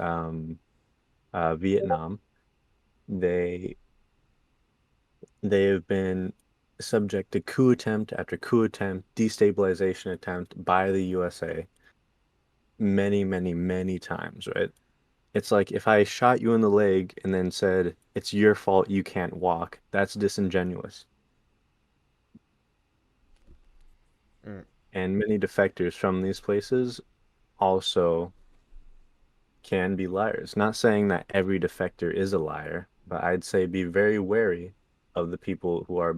S1: Vietnam. They they have been subject to coup attempt after coup attempt, destabilization attempt by the USA many, many, many times, right? It's like if I shot you in the leg and then said, it's your fault you can't walk, that's disingenuous.
S2: Mm.
S1: And many defectors from these places also can be liars. Not saying that every defector is a liar, but I'd say be very wary of the people who are,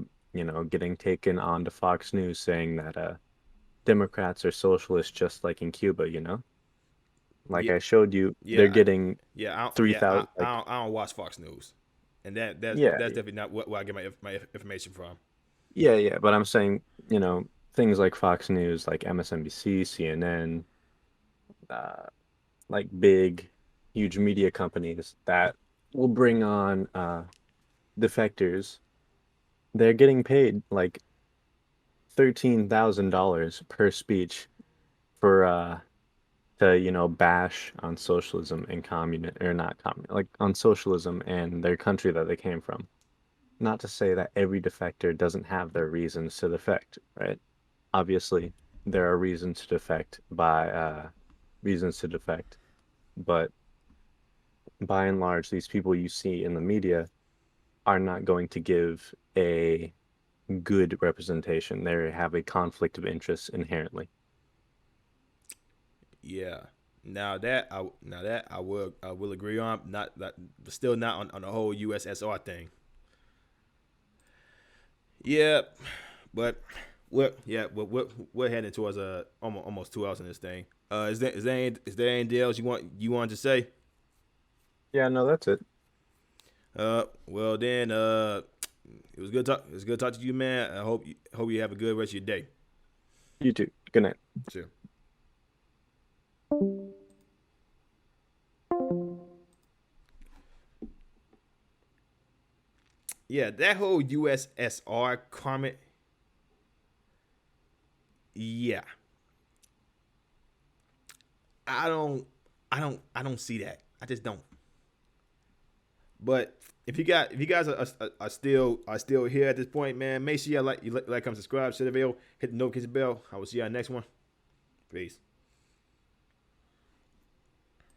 S1: getting taken on to Fox News saying that Democrats are socialists just like in Cuba, you know? Like
S2: Yeah,
S1: I showed you, they're
S2: yeah,
S1: getting
S2: yeah.
S1: 3,000 like
S2: I don't watch Fox News, and
S1: yeah,
S2: that's
S1: yeah.
S2: definitely not where I get my information from.
S1: Yeah, yeah, but I'm saying, things like Fox News, like MSNBC, CNN, uh, like big, huge media companies that will bring on defectors. They're getting paid like $13,000 per speech for to, bash on socialism and communist or not communist, like on socialism and their country that they came from. Not to say that every defector doesn't have their reasons to defect, right? Obviously, there are reasons to defect, but by and large, these people you see in the media are not going to give a good representation. They have a conflict of interest inherently.
S2: Yeah. Now that I will agree on. Not that, but still not on the whole USSR thing. Yeah, but we're heading towards almost 2 hours in this thing. Is there anything else you want to say?
S1: Yeah, no, that's it.
S2: Well then, it was good talking to you, man. I hope you have a good rest of your day.
S1: You too. Good night.
S2: Sure. Yeah, that whole USSR comment. Yeah, I don't, I don't see that. I just don't. But if you guys are still here at this point, man, make sure you like, comment, subscribe, share the video, hit the notification bell. I will see you on the next one. Peace.